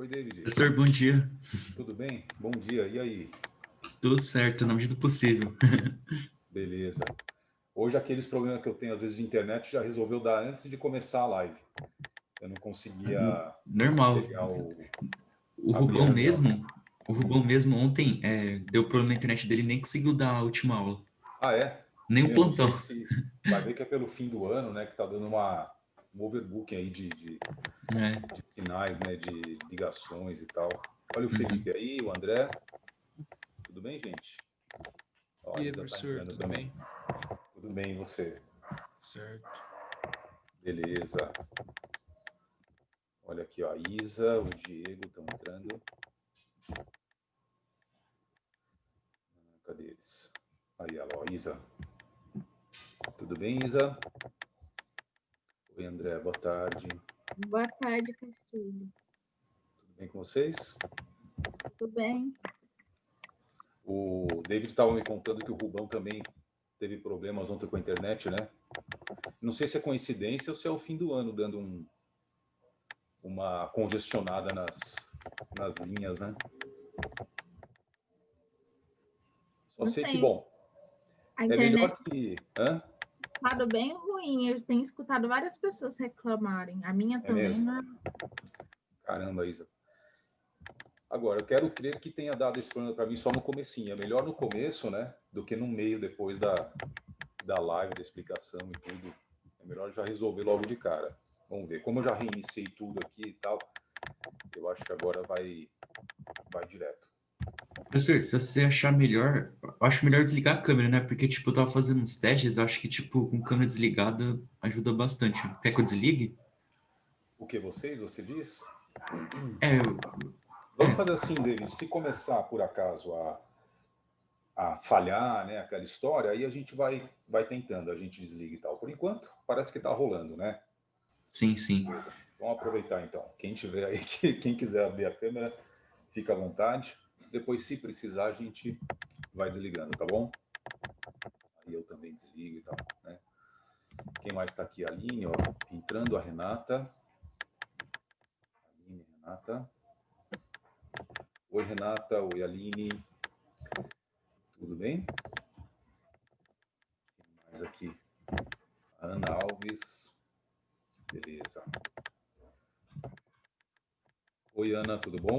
Oi, David. Professor, bom dia. Tudo bem? Bom dia. E aí? Tudo certo, na medida do possível. Beleza. Hoje aqueles problemas que eu tenho às vezes de internet já resolveu dar antes de começar a live. Eu não conseguia Normal. pegar O abrir a Rubão reunião. mesmo, o Rubão mesmo ontem deu problema na internet dele e nem conseguiu dar a última aula. Ah, é? Nem o Meu, não plantão. sei se vai ver que é pelo fim do ano, né? Que tá dando um overbooking aí Né? de sinais, né? De ligações e tal. Olha o Uhum. Felipe aí, o André. Tudo bem, gente? Ó, a E aí, Isa tá professor, entrando tudo também. bem? Tudo bem, e você? Certo. Beleza. Olha aqui, ó, a Isa, o Diego estão entrando. Cadê eles? Aí ela, ó, Isa. Tudo bem, Isa? Oi, André, boa tarde. Boa tarde, Castilho. Tudo bem com vocês? Tudo bem? O David estava me contando que o Rubão também teve problemas ontem com a internet, né? Não sei se é coincidência ou se é o fim do ano dando uma congestionada nas linhas, né? Só Não sei que, sei, bom, a é internet melhor que... Hã? tá bem ruim. Eu tenho escutado várias pessoas reclamarem. A minha É também, mesmo? né? Caramba, Isa. Agora, eu quero crer que tenha dado esse problema para mim só no comecinho. É melhor no começo, né? Do que no meio, depois da live, da explicação e tudo. É melhor já resolver logo de cara. Vamos ver. Como eu já reiniciei tudo aqui e tal, eu acho que agora vai direto. Professor, se você achar melhor, eu acho melhor desligar a câmera, né? Porque, tipo, eu tava fazendo uns testes, eu acho que, tipo, com câmera desligada ajuda bastante. Quer que eu desligue? O que vocês, você diz? É, Vamos fazer assim, David. Se começar, por acaso, a falhar, né, aquela história, aí a gente vai tentando, a gente desliga e tal. Por enquanto, parece que está rolando, né? sim, sim. Vamos aproveitar então. Quem tiver aí, quem quiser abrir a câmera, fica à vontade. Depois, se precisar, a gente vai desligando, tá bom? Aí eu também desligo e tal, né? Quem mais está aqui? A Aline, ó, entrando, a Renata. Aline, Renata. Oi, Renata. Oi, Aline. Tudo bem? Quem mais aqui? A Ana Alves. Beleza. Oi, Ana, tudo bom?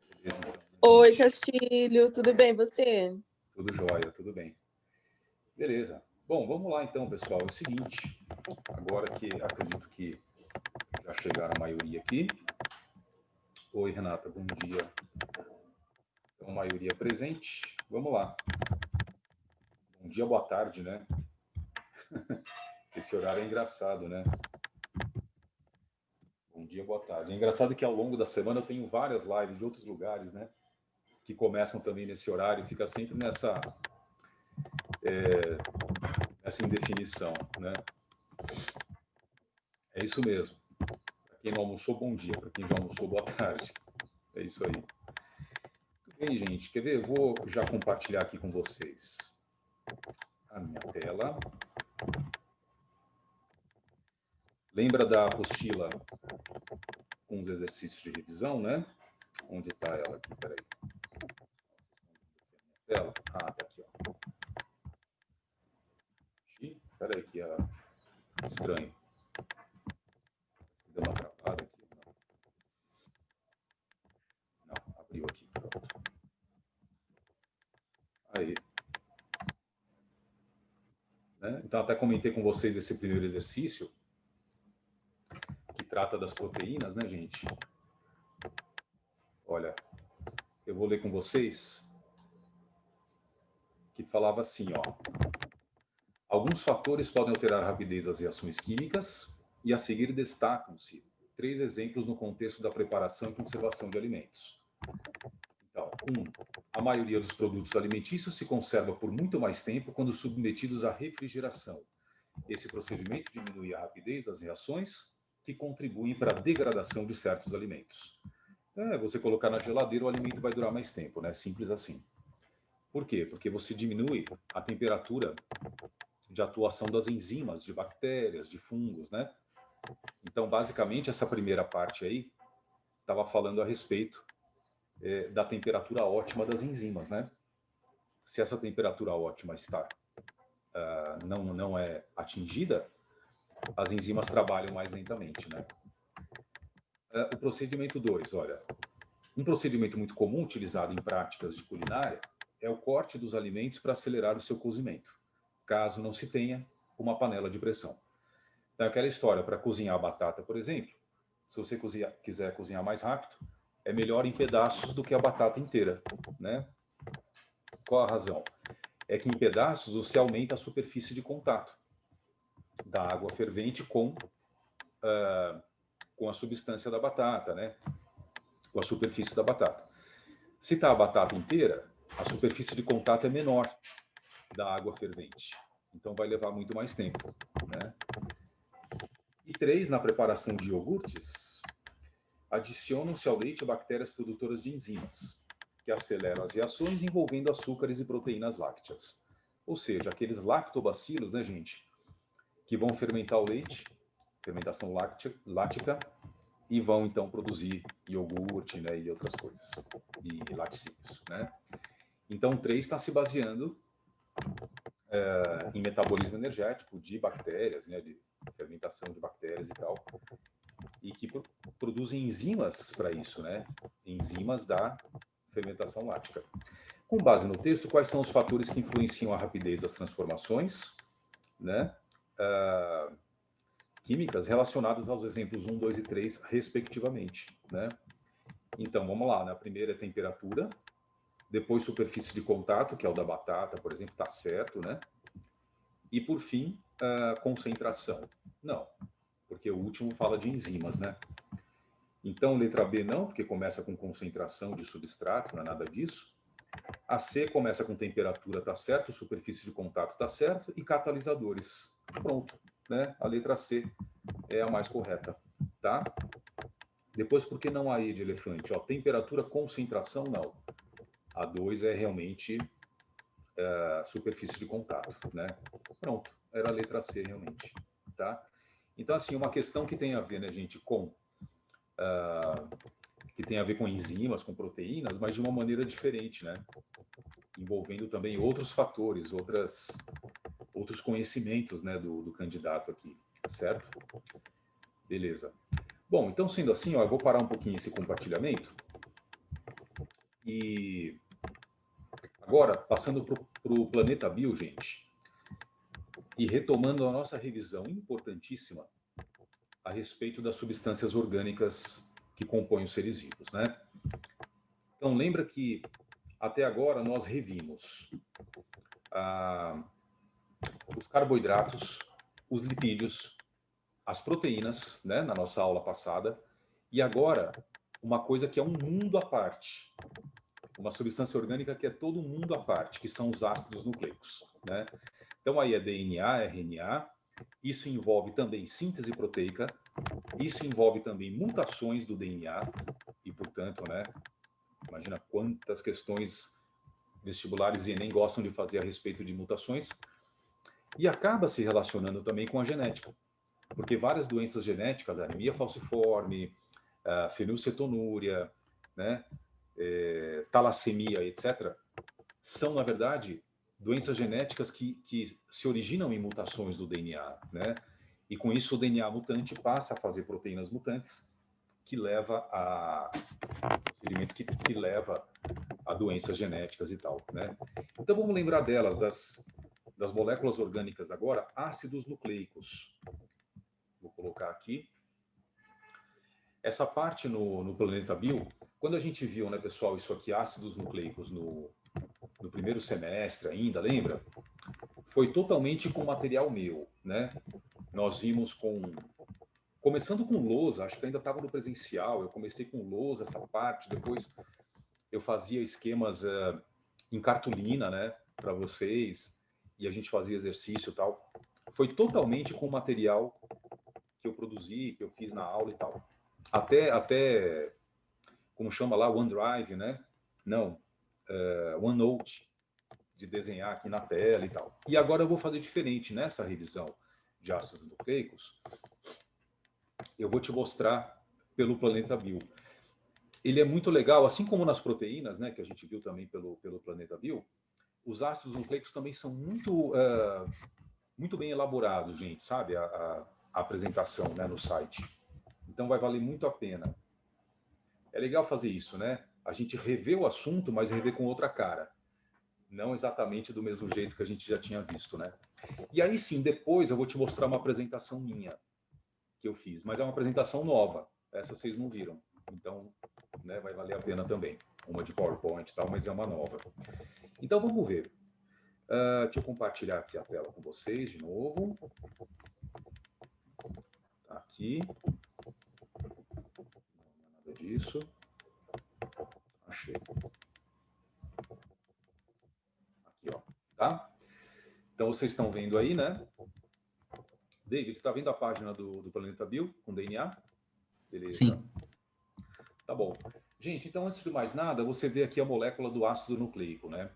Beleza, então. Oi, Gente, Castilho, tudo bem você? tudo jóia, tudo bem. Beleza. Bom, vamos lá então, pessoal. É o seguinte, agora que acredito que já chegaram a maioria aqui. Oi, Renata, bom dia. Então, maioria presente. Vamos lá. Bom dia, boa tarde, né? Esse horário é engraçado, né? Bom dia, boa tarde. É engraçado que ao longo da semana eu tenho várias lives de outros lugares, né? Que começam também nesse horário, fica sempre nessa indefinição, né? É isso mesmo. Para quem não almoçou, bom dia. Para quem já almoçou, boa tarde. É isso aí. Tudo bem, gente. Quer ver? Eu vou já compartilhar aqui com vocês a minha tela. Lembra da apostila com os exercícios de revisão, né? Onde está ela aqui? Peraí. Tela? Ah, tá aqui, ó. Peraí que é estranho. Deu uma travada aqui. Não, abriu aqui. Pronto. Aí. Né? Então, até comentei com vocês esse primeiro exercício, que trata das proteínas, né, gente? Olha, eu vou ler com vocês, que falava assim, ó. Alguns fatores podem alterar a rapidez das reações químicas, e a seguir destacam-se 3 exemplos no contexto da preparação e conservação de alimentos. Então, 1. A maioria dos produtos alimentícios se conserva por muito mais tempo quando submetidos à refrigeração. Esse procedimento diminui a rapidez das reações, que contribuem para a degradação de certos alimentos. Você colocar na geladeira, o alimento vai durar mais tempo, né? Simples assim. Por quê? Porque você diminui a temperatura de atuação das enzimas, de bactérias, de fungos, né? Então, basicamente, essa primeira parte aí estava falando a respeito da temperatura ótima das enzimas, né? Se essa temperatura ótima não é atingida, as enzimas trabalham mais lentamente, né? O procedimento 2, olha, um procedimento muito comum utilizado em práticas de culinária é o corte dos alimentos para acelerar o seu cozimento, caso não se tenha uma panela de pressão. Então, aquela história para cozinhar a batata, por exemplo, se você quiser cozinhar mais rápido, é melhor em pedaços do que a batata inteira, né? Qual a razão? É que em pedaços você aumenta a superfície de contato da água fervente com a substância da batata, né? Com a superfície da batata. Se está a batata inteira, a superfície de contato é menor da água fervente. Então vai levar muito mais tempo, né? E 3, na preparação de iogurtes, adicionam-se ao leite bactérias produtoras de enzimas, que aceleram as reações envolvendo açúcares e proteínas lácteas. Ou seja, aqueles lactobacilos, né, gente, que vão fermentar o leite, fermentação láctica, e vão então produzir iogurte, né, e outras coisas, e laticínios, né? Então, o 3 está se baseando em metabolismo energético de bactérias, né, de fermentação de bactérias e tal, e que produzem enzimas para isso, né? Enzimas da fermentação láctica. Com base no texto, quais são os fatores que influenciam a rapidez das transformações, né? Químicas relacionadas aos exemplos 1, 2 e 3, respectivamente, né? Então, vamos lá. Na primeira é temperatura, depois superfície de contato, que é o da batata, por exemplo, está certo, né? E, por fim, concentração. Não, porque o último fala de enzimas, né? Então, letra B não, porque começa com concentração de substrato, não é nada disso. A C começa com temperatura, tá certo, superfície de contato tá certo, e catalisadores. Pronto, né? A letra C é a mais correta, tá? Depois, por que não a E de elefante? Ó, temperatura, concentração, não. A 2 é realmente superfície de contato, né? Pronto, era a letra C realmente, tá? Então, assim, uma questão que tem a ver, né, gente, que tem a ver com enzimas, com proteínas, mas de uma maneira diferente, né? Envolvendo também outros fatores, outros conhecimentos, né, do candidato aqui, certo? Beleza. Bom, então sendo assim, ó, eu vou parar um pouquinho esse compartilhamento e agora passando para o Planeta Bio, gente, e retomando a nossa revisão importantíssima a respeito das substâncias orgânicas que compõem os seres vivos, né? Então lembra que até agora nós revimos os carboidratos, os lipídios, as proteínas, né, na nossa aula passada, e agora uma coisa que é um mundo à parte, uma substância orgânica que é todo um mundo à parte, que são os ácidos nucleicos, né? Então aí é DNA, RNA, isso envolve também síntese proteica, isso envolve também mutações do DNA, e portanto, né, imagina quantas questões vestibulares e Enem gostam de fazer a respeito de mutações, e acaba se relacionando também com a genética, porque várias doenças genéticas, anemia falciforme, fenilcetonúria, né, talassemia, etc., são, na verdade, doenças genéticas que se originam em mutações do DNA, né? E com isso o DNA mutante passa a fazer proteínas mutantes que leva a que leva a doenças genéticas e tal, né? Então vamos lembrar delas, das moléculas orgânicas agora, ácidos nucleicos. Vou colocar aqui. Essa parte no Planeta Bio, quando a gente viu, né, pessoal, isso aqui, ácidos nucleicos no primeiro semestre ainda, lembra? Foi totalmente com material meu, né? Nós vimos começando com lousa, acho que ainda estava no presencial, eu comecei com lousa essa parte, depois eu fazia esquemas em cartolina, né, para vocês, e a gente fazia exercício e tal. Foi totalmente com material que eu produzi, que eu fiz na aula e tal. Até como chama lá, OneDrive, né? Não, OneNote, de desenhar aqui na tela e tal. E agora eu vou fazer diferente nessa revisão de ácidos nucleicos. Eu vou te mostrar pelo Planeta Bio. ele é muito legal, assim como nas proteínas, né, que a gente viu também pelo Planeta Bio, os ácidos nucleicos também são muito bem elaborados, gente, sabe? A apresentação, né, no site. Então vai valer muito a pena. É legal fazer isso, né? A gente revê o assunto, mas rever com outra cara. Não exatamente do mesmo jeito que a gente já tinha visto, né? E aí sim, depois eu vou te mostrar uma apresentação minha que eu fiz, mas é uma apresentação nova. Essa vocês não viram. Então, né, vai valer a pena também. Uma de PowerPoint e tal, mas é uma nova. Então vamos ver. Deixa eu compartilhar aqui a tela com vocês de novo. Aqui. Não é nada disso. Achei. Aqui, ó. Tá? Então vocês estão vendo aí, né? David, tá vendo a página do Planeta Bio com DNA? Beleza. Sim. Tá bom. Gente, então antes de mais nada, você vê aqui a molécula do ácido nucleico, né?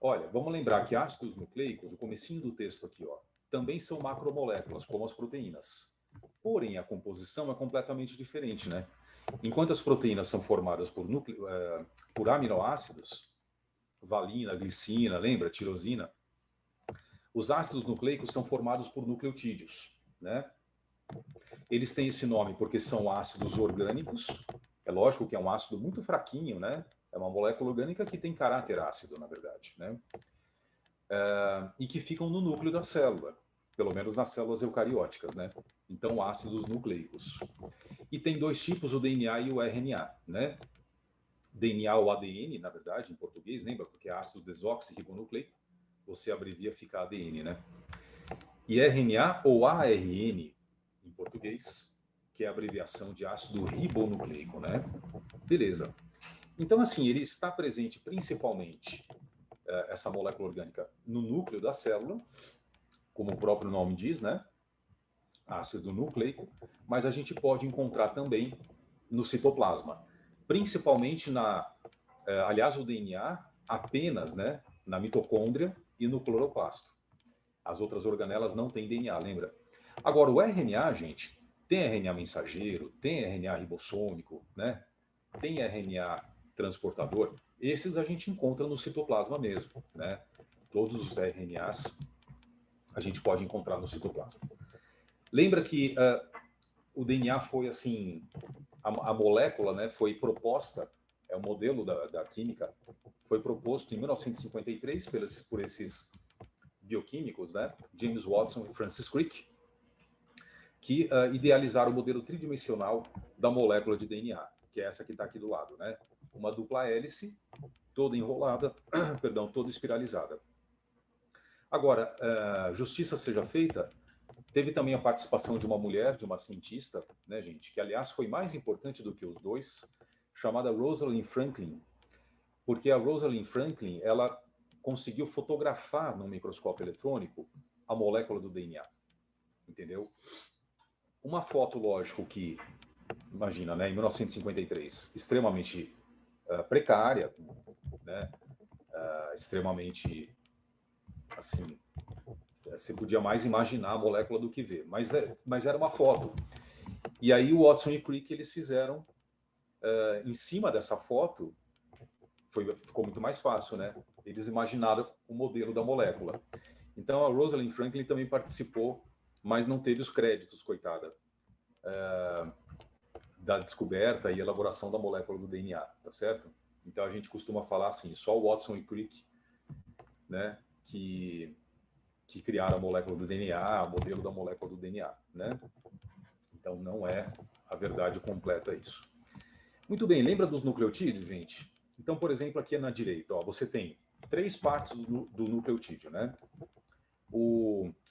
Olha, vamos lembrar que ácidos nucleicos, o comecinho do texto aqui, ó, também são macromoléculas, como as proteínas. Porém, a composição é completamente diferente, né? Enquanto as proteínas são formadas por aminoácidos, valina, glicina, lembra? Tirosina. Os ácidos nucleicos são formados por nucleotídeos, né? Eles têm esse nome porque são ácidos orgânicos. É lógico que é um ácido muito fraquinho, né? É uma molécula orgânica que tem caráter ácido, na verdade, né? E que ficam no núcleo da célula, pelo menos nas células eucarióticas, né? Então, ácidos nucleicos. E tem dois tipos, o DNA e o RNA, né? DNA ou ADN, na verdade, em português, lembra? Porque é ácido desoxirribonucleico, você abrevia, fica ADN, né? E RNA ou ARN, em português, que é a abreviação de ácido ribonucleico, né? Beleza. Então, assim, ele está presente principalmente, essa molécula orgânica, no núcleo da célula, como o próprio nome diz, né? Ácido nucleico, mas a gente pode encontrar também no citoplasma, principalmente aliás, o DNA apenas, né, na mitocôndria e no cloroplasto. As outras organelas não têm DNA, lembra? Agora, o RNA, gente, tem RNA mensageiro, tem RNA ribossômico, né? Tem RNA transportador. Esses a gente encontra no citoplasma mesmo, né? Todos os RNAs a gente pode encontrar no citoplasma. Lembra que o DNA foi assim, a molécula, né, foi proposta, é o modelo da química, foi proposto em 1953 por esses bioquímicos, né, James Watson e Francis Crick, que idealizaram o modelo tridimensional da molécula de DNA, que é essa que está aqui do lado, né, uma dupla hélice, toda enrolada, perdão, toda espiralizada. Agora, justiça seja feita, teve também a participação de uma mulher, de uma cientista, né, gente, que aliás foi mais importante do que os dois, chamada Rosalind Franklin, porque a Rosalind Franklin, ela conseguiu fotografar no microscópio eletrônico a molécula do DNA, entendeu? Uma foto, lógico que, imagina, né, em 1953, extremamente precária, né, extremamente, assim, você podia mais imaginar a molécula do que ver, mas era uma foto. E aí o Watson e Crick, eles fizeram, em cima dessa foto, ficou muito mais fácil, né? Eles imaginaram o modelo da molécula. Então a Rosalind Franklin também participou, mas não teve os créditos, coitada, da descoberta e elaboração da molécula do DNA, tá certo? Então a gente costuma falar assim, só o Watson e Crick, né, que criaram a molécula do DNA, o modelo da molécula do DNA, né? Então não é a verdade completa isso. Muito bem, lembra dos nucleotídeos, gente? Então, por exemplo, aqui na direita, ó, você tem 3 partes do nucleotídeo, né?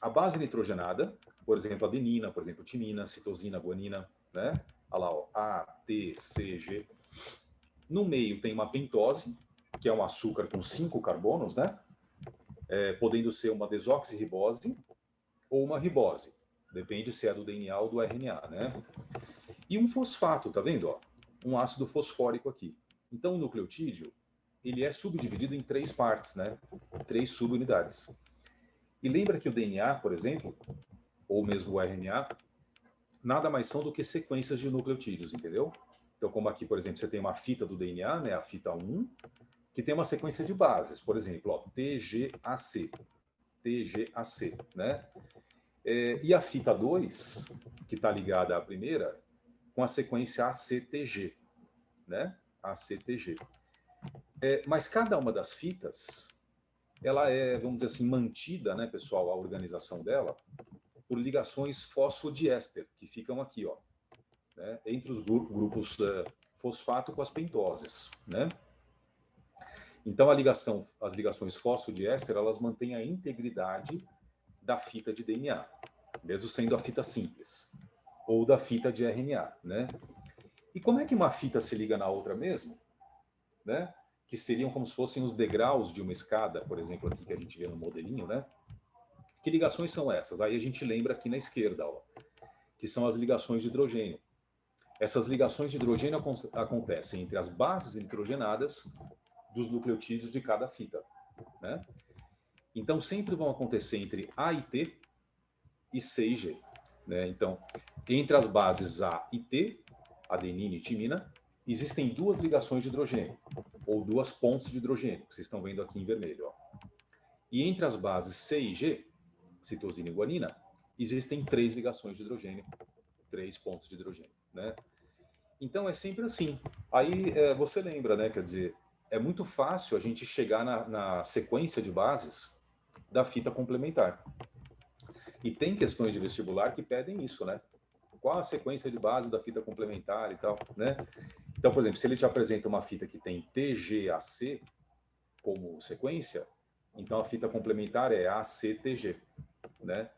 A base nitrogenada, por exemplo, adenina, por exemplo, timina, citosina, guanina, né? Olha lá, ó, A, T, C, G. No meio tem uma pentose, que é um açúcar com 5 carbonos, né? Podendo ser uma desoxirribose ou uma ribose. Depende se é do DNA ou do RNA, né? E um fosfato, tá vendo? Ó? Um ácido fosfórico aqui. Então, o nucleotídeo, ele é subdividido em 3 partes, né? 3 subunidades. E lembra que o DNA, por exemplo, ou mesmo o RNA, nada mais são do que sequências de nucleotídeos, entendeu? Então, como aqui, por exemplo, você tem uma fita do DNA, né, a fita 1, que tem uma sequência de bases, por exemplo, ó, TGAC, TGAC, né? E a fita 2, que está ligada à primeira, com a sequência ACTG, né? ACTG. Mas cada uma das fitas, ela é, vamos dizer assim, mantida, né, pessoal, a organização dela, por ligações fosfodiéster, que ficam aqui, ó, né, entre os grupos fosfato com as pentoses, né? Então, as ligações fosfodiéster, elas mantêm a integridade da fita de DNA, mesmo sendo a fita simples, ou da fita de RNA, né? E como é que uma fita se liga na outra mesmo, né? Que seriam como se fossem os degraus de uma escada, por exemplo, aqui que a gente vê no modelinho, né? Que ligações são essas? Aí a gente lembra aqui na esquerda, ó, que são as ligações de hidrogênio. Essas ligações de hidrogênio acontecem entre as bases nitrogenadas dos nucleotídeos de cada fita, né? Então, sempre vão acontecer entre A e T e C e G, né? Então, entre as bases A e T, adenina e timina, existem duas ligações de hidrogênio, ou duas pontes de hidrogênio, que vocês estão vendo aqui em vermelho, ó. E entre as bases C e G, citosina e guanina, existem 3 ligações de hidrogênio, 3 pontos de hidrogênio, né? Então, é sempre assim. Aí, você lembra, né? Quer dizer, é muito fácil a gente chegar na sequência de bases da fita complementar. E tem questões de vestibular que pedem isso, né? Qual a sequência de base da fita complementar e tal, né? Então, por exemplo, se ele te apresenta uma fita que tem TGAC como sequência, então a fita complementar é ACTG, né?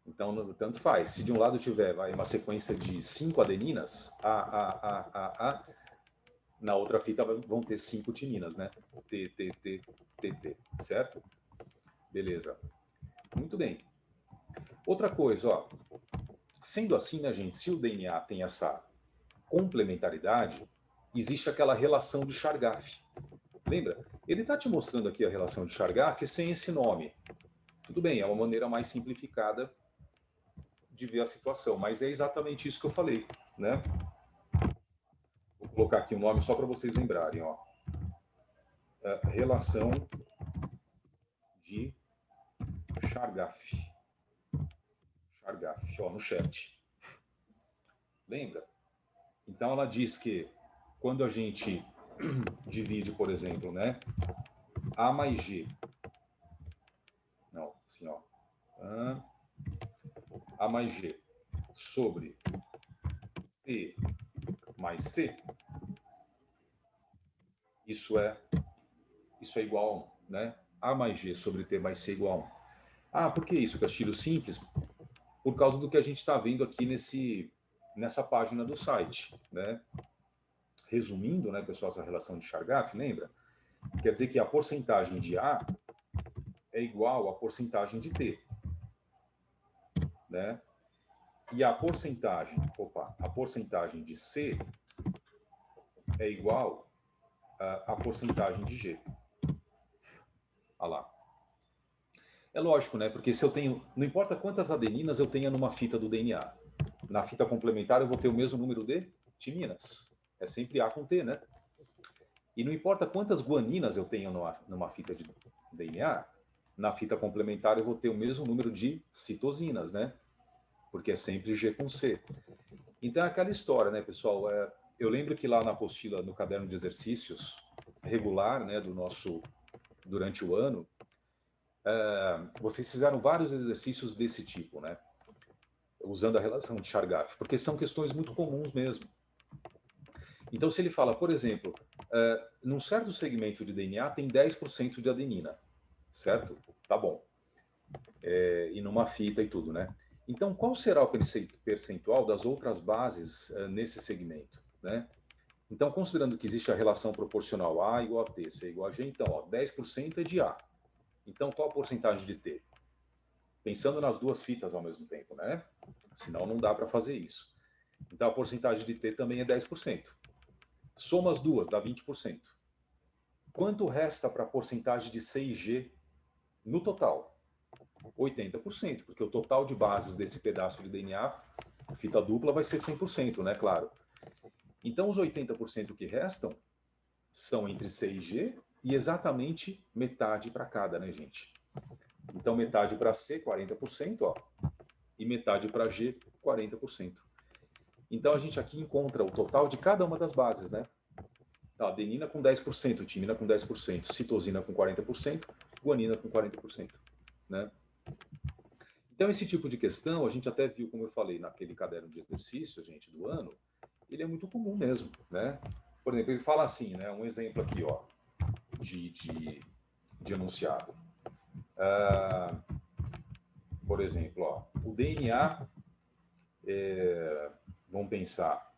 Então, tanto faz. Se de um lado tiver uma sequência de 5 adeninas, A, na outra fita vão ter 5 timinas, né? T, T, T, T, T, certo? Beleza. Muito bem. Outra coisa, ó. Sendo assim, né, gente, se o DNA tem essa complementaridade, existe aquela relação de Chargaff. Lembra? Ele está te mostrando aqui a relação de Chargaff sem esse nome. Tudo bem, é uma maneira mais simplificada de ver a situação, mas é exatamente isso que eu falei, né? Vou colocar aqui o nome só para vocês lembrarem, ó. Relação de Chargaff. Chargaff, ó, no chat. Lembra? Então ela diz que quando a gente divide, por exemplo, né, A mais G, não, assim, ó, A mais G sobre T mais C, isso é igual a 1, né? A mais G sobre T mais C igual a 1. Ah, por que isso, Castilho? Simples, por causa do que a gente está vendo aqui nessa página do site, né? Resumindo, né, pessoal, essa relação de Chargaff, lembra? Quer dizer que a porcentagem de A é igual à porcentagem de T, né? E a porcentagem de C é igual à porcentagem de G. Olha lá. É lógico, né? Porque se eu tenho, não importa quantas adeninas eu tenha numa fita do DNA, na fita complementar eu vou ter o mesmo número de timinas. É sempre A com T, né? E não importa quantas guaninas eu tenho numa fita de DNA, na fita complementar eu vou ter o mesmo número de citosinas, né? Porque é sempre G com C. Então é aquela história, né, pessoal? Eu lembro que lá na apostila, no caderno de exercícios regular, né, durante o ano, vocês fizeram vários exercícios desse tipo, né? Usando a relação de Chargaff, porque são questões muito comuns mesmo. Então, se ele fala, por exemplo, num certo segmento de DNA tem 10% de adenina, certo? Tá bom. E numa fita e tudo, né? Então, qual será o percentual das outras bases nesse segmento, né? Então, considerando que existe a relação proporcional A igual a T, C igual a G, então, ó, 10% é de A. Então, qual a porcentagem de T? Pensando nas duas fitas ao mesmo tempo, né? Senão não dá para fazer isso. Então, a porcentagem de T também é 10%. Soma as duas, dá 20%. Quanto resta para a porcentagem de C e G no total? 80%, porque o total de bases desse pedaço de DNA, fita dupla, vai ser 100%, né? Claro. Então, os 80% que restam são entre C e G e exatamente metade para cada, né, gente? Então, metade para C, 40%, ó, e metade para G, 40%. Então, a gente aqui encontra o total de cada uma das bases, né? Tá, adenina com 10%, timina com 10%, citosina com 40%, guanina com 40%, né? Então, esse tipo de questão, a gente até viu, como eu falei, naquele caderno de exercício, gente, do ano, ele é muito comum mesmo, né? Por exemplo, ele fala assim, né? Um exemplo aqui, ó, de enunciado. Por exemplo, ó, o DNA, vamos pensar,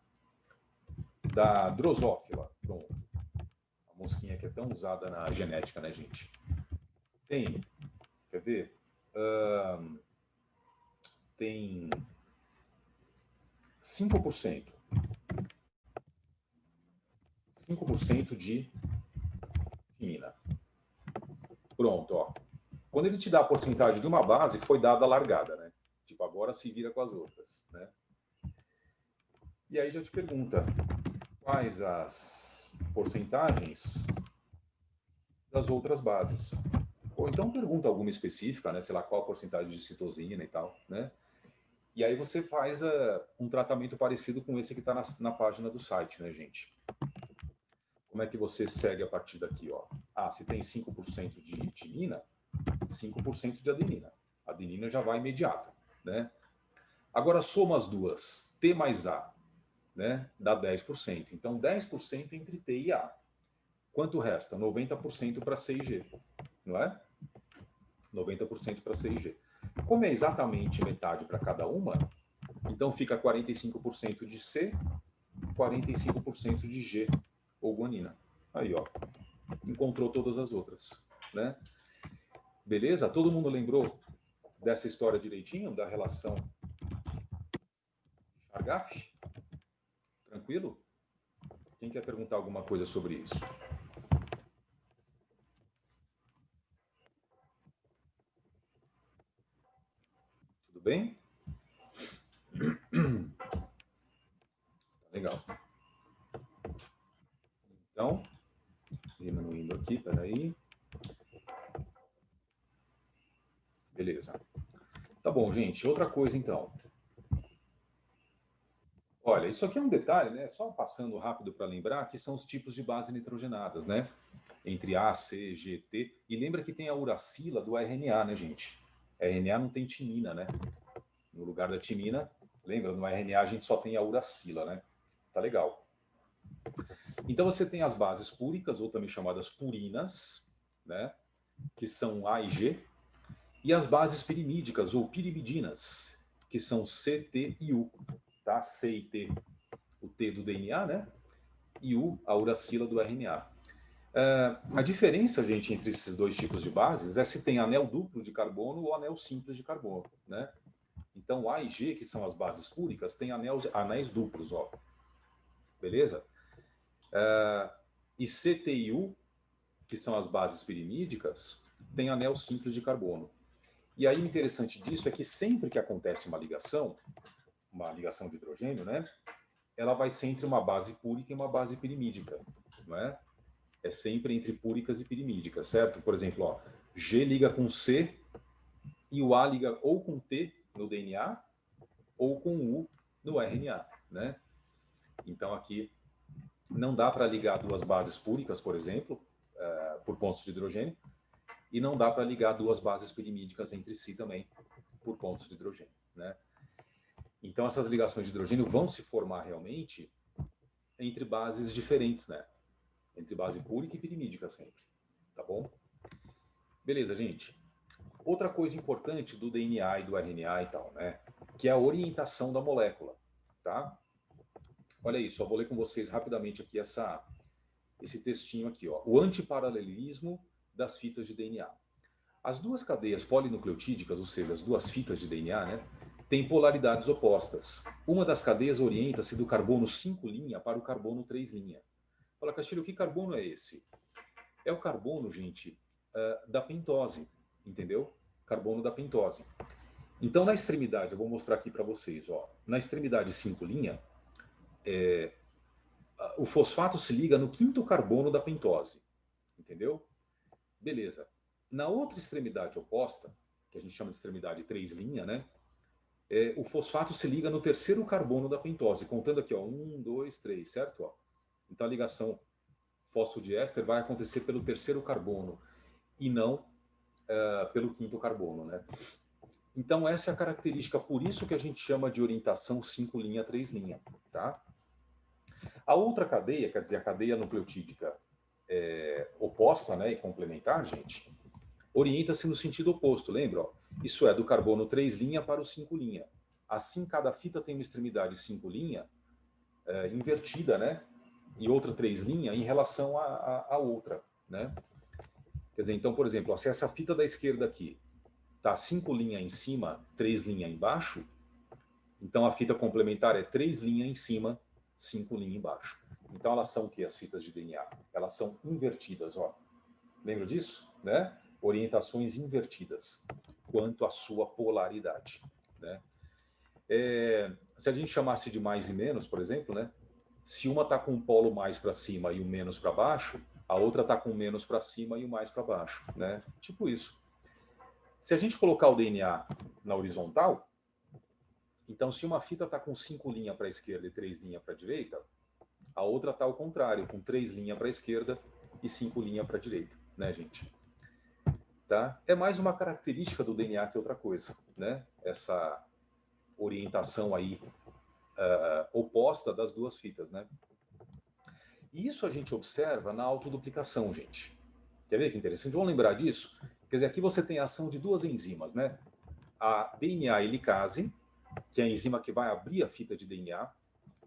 da drosófila, pronto. A mosquinha que é tão usada na genética, né, gente? Tem, quer ver? Tem 5%. 5% de timina. Pronto, ó. Quando ele te dá a porcentagem de uma base, foi dada a largada, né? Tipo, agora se vira com as outras, né? E aí já te pergunta, quais as porcentagens das outras bases? Ou então pergunta alguma específica, né? Sei lá, qual a porcentagem de citosina e tal, né? E aí você faz um tratamento parecido com esse que está na página do site, né, gente? Como é que você segue a partir daqui, ó? Ah, se tem 5% de timina, 5% de adenina. A adenina já vai imediata, né? Agora soma as duas, T mais A, né? Dá 10%. Então 10% entre T e A. Quanto resta? 90% para C e G, não é? 90% para C e G. Como é exatamente metade para cada uma, então fica 45% de C, 45% de G, ou guanina. Aí, ó. Encontrou todas as outras, né? Beleza? Todo mundo lembrou dessa história direitinho, da relação Chargaff? Tranquilo? Quem quer perguntar alguma coisa sobre isso? Tudo bem? Legal. Então, diminuindo aqui, peraí. Beleza. Tá bom, gente. Outra coisa, então. Olha, isso aqui é um detalhe, né? Só passando rápido para lembrar que são os tipos de base nitrogenadas, né? Entre A, C, G, T. E lembra que tem a uracila do RNA, né, gente? RNA não tem timina, né? No lugar da timina, lembra? No RNA a gente só tem a uracila, né? Tá legal. Então você tem as bases púricas, ou também chamadas purinas, né? Que são A e G. E as bases pirimídicas, ou pirimidinas, que são C, T e U. Tá? C e T, o T do DNA, né? E U, a uracila do RNA. A diferença, gente, entre esses dois tipos de bases é se tem anel duplo de carbono ou anel simples de carbono, né? Então, A e G, que são as bases púricas, têm anéis duplos, ó. Beleza? E C, T e U, que são as bases pirimídicas, têm anel simples de carbono. E aí o interessante disso é que sempre que acontece uma ligação de hidrogênio, né? Ela vai ser entre uma base púrica e uma base pirimídica, não é? É sempre entre púricas e pirimídicas, certo? Por exemplo, ó, G liga com C e o A liga ou com T no DNA ou com U no RNA, né? Então aqui não dá para ligar duas bases púricas, por exemplo, por pontos de hidrogênio, e não dá para ligar duas bases pirimídicas entre si também por pontos de hidrogênio, né? Então essas ligações de hidrogênio vão se formar realmente entre bases diferentes, né? Entre base púrica e pirimídica sempre, tá bom? Beleza, gente. Outra coisa importante do DNA e do RNA e tal, né? Que é a orientação da molécula, tá? Olha isso, eu vou ler com vocês rapidamente aqui esse textinho aqui, ó. O antiparalelismo das fitas de DNA. As duas cadeias polinucleotídicas, ou seja, as duas fitas de DNA, né, têm polaridades opostas. Uma das cadeias orienta-se do carbono 5' para o carbono 3'. Fala, Castilho, que carbono é esse? É o carbono, gente, da pentose, entendeu? Carbono da pentose. Então, na extremidade, eu vou mostrar aqui para vocês, ó. Na extremidade 5', o fosfato se liga no quinto carbono da pentose, entendeu? Beleza. Na outra extremidade oposta, que a gente chama de extremidade 3' né? O fosfato se liga no terceiro carbono da pentose, contando aqui, ó, 1, 2, 3, certo? Ó. Então a ligação fosfodiéster vai acontecer pelo terceiro carbono e não pelo quinto carbono, né? Então essa é a característica, por isso que a gente chama de orientação 5', 3', tá? A outra cadeia, quer dizer, a cadeia nucleotídica oposta, né, e complementar, gente, orienta-se no sentido oposto, lembra? Ó? Isso é, do carbono 3' para o 5'. Assim, cada fita tem uma extremidade 5' invertida, né? E outra 3' em relação à outra, né? Quer dizer, então, por exemplo, ó, se essa fita da esquerda aqui tá 5' em cima, 3' embaixo, então a fita complementar é 3' em cima, 5' embaixo. Então elas são o quê? As fitas de DNA? Elas são invertidas, ó. Lembra disso? Né? Orientações invertidas quanto à sua polaridade, né? Se a gente chamasse de mais e menos, por exemplo, né? Se uma está com um polo mais para cima e o menos para baixo, a outra está com o menos para cima e o mais para baixo, né? Tipo isso. Se a gente colocar o DNA na horizontal, então se uma fita está com 5' para a esquerda e 3' para a direita, a outra está ao contrário, com 3' para a esquerda e 5' para a direita, né, gente? Tá? É mais uma característica do DNA que outra coisa, né? Essa orientação aí oposta das duas fitas, né? E isso a gente observa na autoduplicação, gente. Quer ver que interessante? Vamos lembrar disso? Quer dizer, aqui você tem a ação de duas enzimas, né? A DNA helicase, que é a enzima que vai abrir a fita de DNA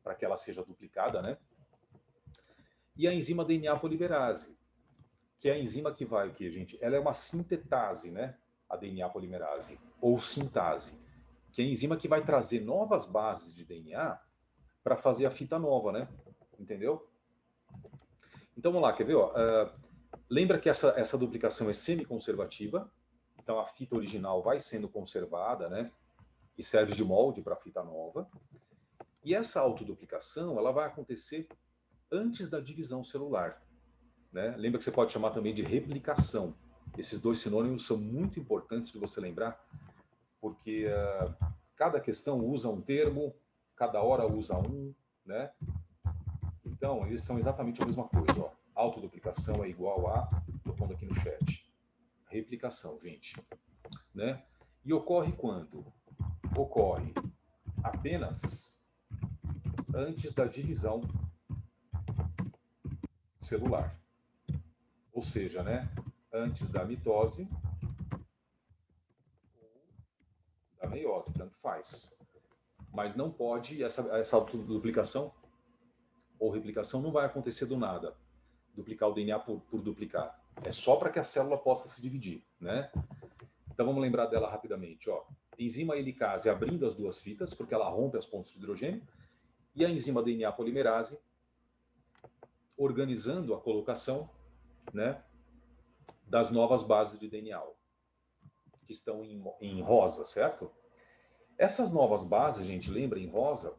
para que ela seja duplicada, né? E a enzima DNA polimerase, que é a enzima que vai o quê, gente? Ela é uma sintetase, né? A DNA polimerase, ou sintase, que é a enzima que vai trazer novas bases de DNA para fazer a fita nova, né? Entendeu? Então vamos lá, quer ver? Ó? Lembra que essa duplicação é semi-conservativa, então a fita original vai sendo conservada, né? E serve de molde para a fita nova. E essa autoduplicação, ela vai acontecer antes da divisão celular, né? Lembra que você pode chamar também de replicação. Esses dois sinônimos são muito importantes de você lembrar, porque cada questão usa um termo, cada hora usa um, né? Então, eles são exatamente a mesma coisa. Ó. Autoduplicação é igual a... Estou pondo aqui no chat. Replicação, gente. Né? E ocorre quando? Ocorre apenas antes da divisão celular. Ou seja, né? Antes da mitose ou da meiose, tanto faz. Mas não pode, essa autoduplicação ou replicação não vai acontecer do nada. Duplicar o DNA por duplicar. É só para que a célula possa se dividir, né? Então vamos lembrar dela rapidamente, ó. Enzima helicase abrindo as duas fitas, porque ela rompe as pontes de hidrogênio, e a enzima DNA polimerase organizando a colocação, né, das novas bases de DNA, que estão em rosa, certo? Essas novas bases, gente, lembra, em rosa,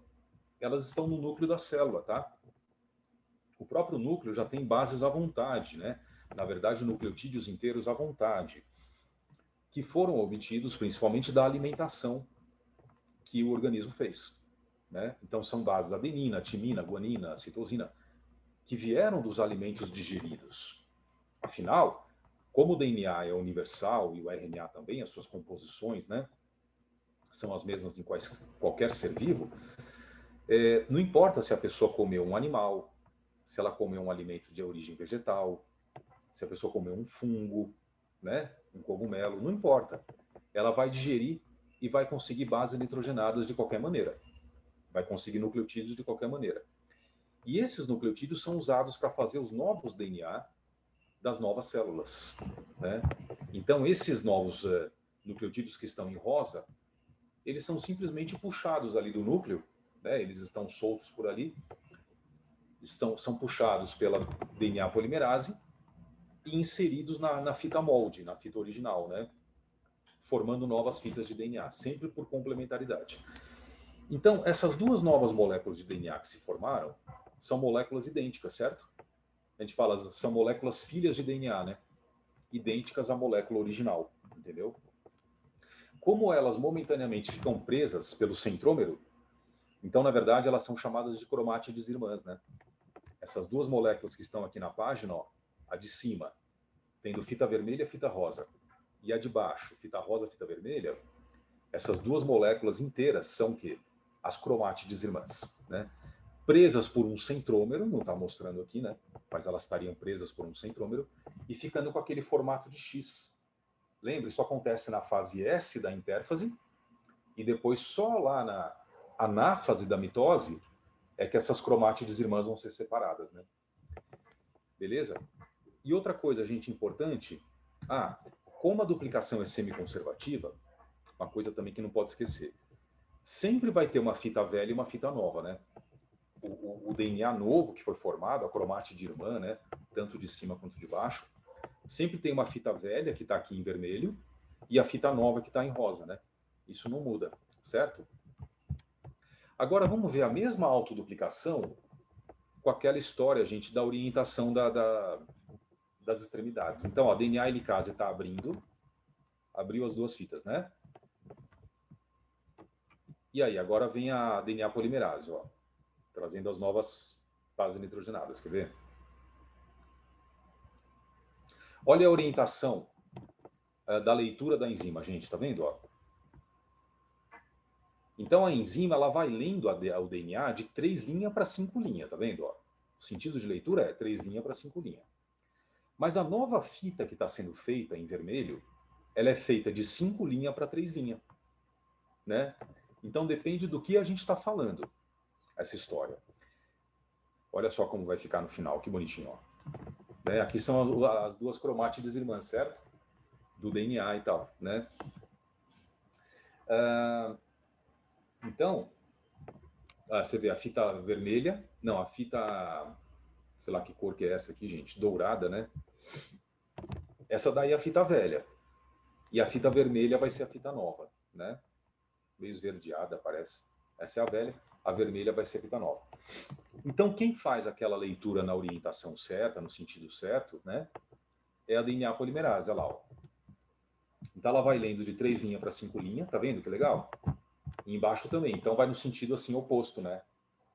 elas estão no núcleo da célula, tá? O próprio núcleo já tem bases à vontade, né? Na verdade, nucleotídeos inteiros à vontade, que foram obtidos principalmente da alimentação que o organismo fez, né? Então, são bases adenina, timina, guanina, citosina, que vieram dos alimentos digeridos. Afinal, como o DNA é universal e o RNA também, as suas composições, né, são as mesmas em qualquer ser vivo, não importa se a pessoa comeu um animal, se ela comeu um alimento de origem vegetal, se a pessoa comeu um fungo, né, um cogumelo, não importa. Ela vai digerir e vai conseguir bases nitrogenadas de qualquer maneira. Vai conseguir nucleotídeos de qualquer maneira. E esses nucleotídeos são usados para fazer os novos DNA das novas células, né? Então, esses novos nucleotídeos que estão em rosa, eles são simplesmente puxados ali do núcleo, né? Eles estão soltos por ali, são puxados pela DNA polimerase e inseridos na fita molde, na fita original, né? Formando novas fitas de DNA, sempre por complementaridade. Então, essas duas novas moléculas de DNA que se formaram, são moléculas idênticas, certo? A gente fala, são moléculas filhas de DNA, né? Idênticas à molécula original, entendeu? Como elas momentaneamente ficam presas pelo centrômero, então, na verdade, elas são chamadas de cromátides irmãs, né? Essas duas moléculas que estão aqui na página, ó, a de cima, tendo fita vermelha e fita rosa, e a de baixo, fita rosa, fita vermelha, essas duas moléculas inteiras são o quê? As cromátides irmãs, né? Presas por um centrômero, não está mostrando aqui, né? Mas elas estariam presas por um centrômero e ficando com aquele formato de X. Lembra, isso acontece na fase S da intérfase e depois só lá na anáfase da mitose é que essas cromátides irmãs vão ser separadas, né? Beleza? E outra coisa, gente, importante, como a duplicação é semiconservativa, uma coisa também que não pode esquecer, sempre vai ter uma fita velha e uma fita nova, né? O DNA novo que foi formado, a cromátide irmã, né? Tanto de cima quanto de baixo, sempre tem uma fita velha que está aqui em vermelho e a fita nova que está em rosa, né? Isso não muda, certo? Agora vamos ver a mesma autoduplicação com aquela história, gente, da orientação das extremidades. Então, a DNA helicase está abriu as duas fitas, né? E aí, agora vem a DNA polimerase, ó, trazendo as novas bases nitrogenadas, quer ver? Olha a orientação da leitura da enzima, gente, tá vendo? Ó? Então a enzima ela vai lendo o DNA de 3' para 5', tá vendo? Ó? O sentido de leitura é 3' para 5'. Mas a nova fita que está sendo feita em vermelho, ela é feita de 5' para 3', né? Então depende do que a gente está falando, essa história. Olha só como vai ficar no final, que bonitinho, ó. Né? Aqui são as duas cromátides irmãs, certo? Do DNA e tal, né? Então, você vê a fita vermelha, não, a fita, sei lá que cor que é essa aqui, gente, dourada, né? Essa daí é a fita velha. E a fita vermelha vai ser a fita nova, né? Meio esverdeada, parece. Essa é a velha, a vermelha vai ser a fita nova. Então, quem faz aquela leitura na orientação certa, no sentido certo, né? É a DNA polimerase, olha lá, ó. Então ela vai lendo de 3' para 5', tá vendo que legal? E embaixo também, então vai no sentido assim oposto, né?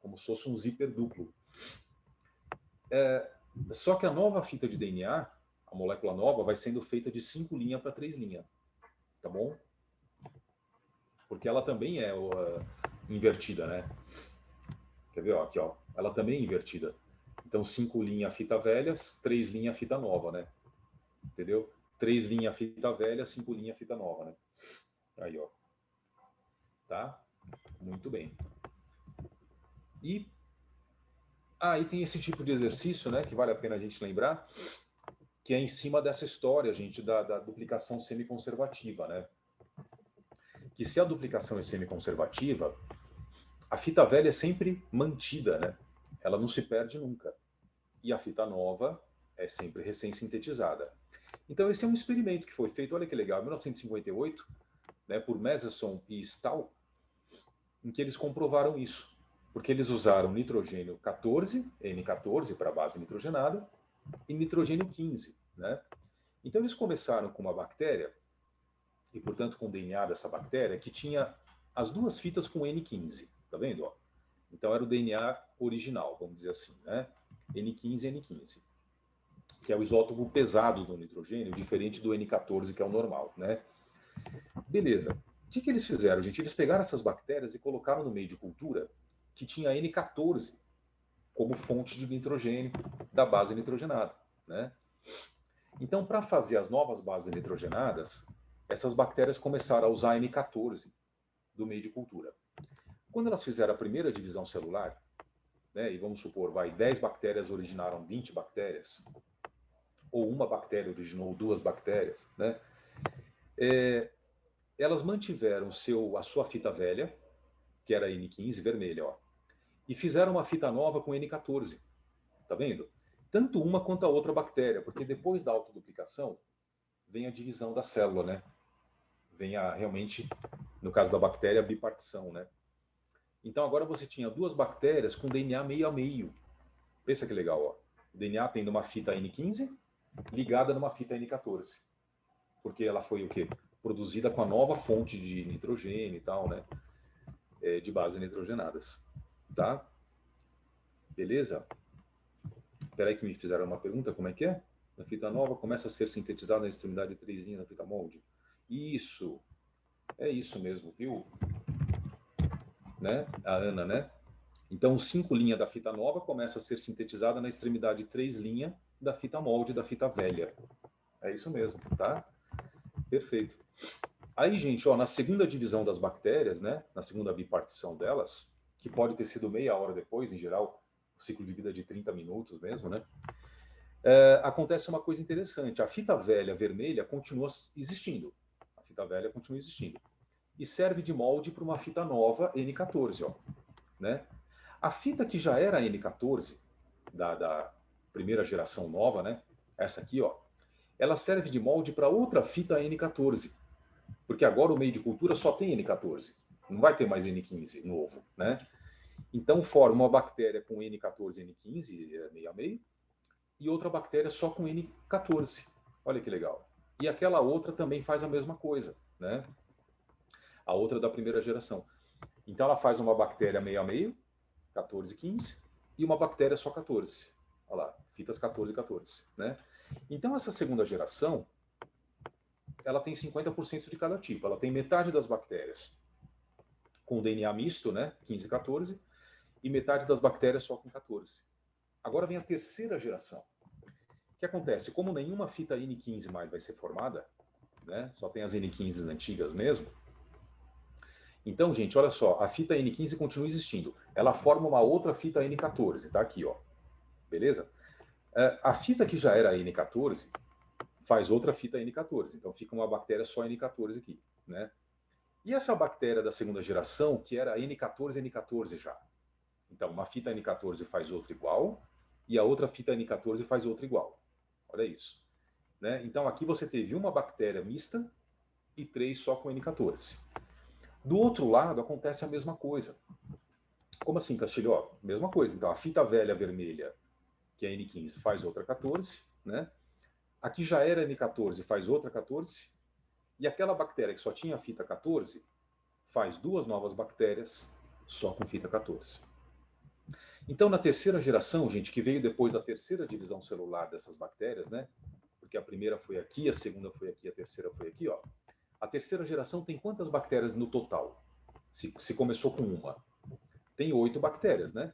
Como se fosse um zíper duplo. Só que a nova fita de DNA, a molécula nova, vai sendo feita de 5' para 3', tá bom? Porque ela também é invertida, né? Quer ver, ó, aqui, ó. Ela também é invertida. Então 5' fita velha, 3' fita nova, né? Entendeu? 3' fita velha, 5' fita nova, né? Aí, ó. Tá? Muito bem. E aí tem esse tipo de exercício, né, que vale a pena a gente lembrar, que é em cima dessa história, gente, da duplicação semiconservativa, né? Que se a duplicação é semiconservativa, a fita velha é sempre mantida, né? Ela não se perde nunca. E a fita nova é sempre recém-sintetizada. Então esse é um experimento que foi feito, olha que legal, em 1958, né, por Matheson e Stahl, em que eles comprovaram isso. Porque eles usaram nitrogênio 14, N14 para a base nitrogenada, e nitrogênio 15, né? Então eles começaram com uma bactéria, e portanto com o DNA dessa bactéria, que tinha as duas fitas com N15, tá vendo? Ó? Então era o DNA original, vamos dizer assim, né? N15 e N15, que é o isótopo pesado do nitrogênio, diferente do N14, que é o normal, né? Beleza. O que eles fizeram, gente? Eles pegaram essas bactérias e colocaram no meio de cultura que tinha N14 como fonte de nitrogênio da base nitrogenada, né? Então, para fazer as novas bases nitrogenadas, essas bactérias começaram a usar N14 do meio de cultura. Quando elas fizeram a primeira divisão celular, né, e vamos supor, 10 bactérias originaram 20 bactérias, ou uma bactéria originou 2 bactérias, né? Elas mantiveram a sua fita velha, que era N15, vermelha, ó, e fizeram uma fita nova com N14. Tá vendo? Tanto uma quanto a outra bactéria, porque depois da autoduplicação vem a divisão da célula, né? Vem realmente, no caso da bactéria, a bipartição, né? Então agora você tinha 2 bactérias com DNA meio a meio, Pensa que legal, ó. O DNA tem numa fita N15 ligada numa fita N14. Porque ela foi o quê? Produzida com a nova fonte de nitrogênio e tal, né? De bases nitrogenadas. Tá? Beleza? Espera aí que me fizeram uma pergunta, como é que é? Na fita nova começa a ser sintetizada na extremidade 3' da fita molde. Isso. É isso mesmo, viu? Né? A Ana, né? Então, o 5' da fita nova começa a ser sintetizada na extremidade 3' da fita molde da fita velha. É isso mesmo, tá? Perfeito. Aí, gente, ó, na segunda divisão das bactérias, né? Na segunda bipartição delas, que pode ter sido meia hora depois, em geral, o ciclo de vida de 30 minutos mesmo, né? Acontece uma coisa interessante. A fita velha vermelha continua existindo. A fita velha continua existindo. E serve de molde para uma fita nova N14, ó, né? A fita que já era N14, da primeira geração nova, né? Essa aqui, ó, ela serve de molde para outra fita N14. Porque agora o meio de cultura só tem N14. Não vai ter mais N15 novo, né? Então forma uma bactéria com N14 e N15, meio a meio, e outra bactéria só com N14. Olha que legal. E aquela outra também faz a mesma coisa, né? A outra da primeira geração. Então ela faz uma bactéria meio a meio, 14 e 15, e uma bactéria só 14. Olha lá, fitas 14 e 14, né? Então essa segunda geração, ela tem 50% de cada tipo. Ela tem metade das bactérias com DNA misto, né? 15 e 14, e metade das bactérias só com 14. Agora vem a terceira geração. O que acontece? Como nenhuma fita N15 mais vai ser formada, né? Só tem as N15s antigas mesmo. Então, gente, olha só, a fita N15 continua existindo. Ela forma uma outra fita N14, tá aqui, ó. Beleza? A fita que já era N14 faz outra fita N14. Então fica uma bactéria só N14 aqui, né? E essa bactéria da segunda geração, que era N14, N14 já. Então, uma fita N14 faz outra igual, e a outra fita N14 faz outra igual. Olha isso. Né? Então, aqui você teve uma bactéria mista e 3 só com N14. Do outro lado, acontece a mesma coisa. Como assim, Castilho? Ó, mesma coisa. Então, a fita velha vermelha, que é N15, faz outra 14, né? Aqui já era N14, faz outra 14, e aquela bactéria que só tinha fita 14, faz duas novas bactérias só com fita 14. Então, na terceira geração, gente, que veio depois da terceira divisão celular dessas bactérias, né? Porque a primeira foi aqui, a segunda foi aqui, a terceira foi aqui, ó. A terceira geração tem quantas bactérias no total? Se começou com uma. Tem 8 bactérias, né?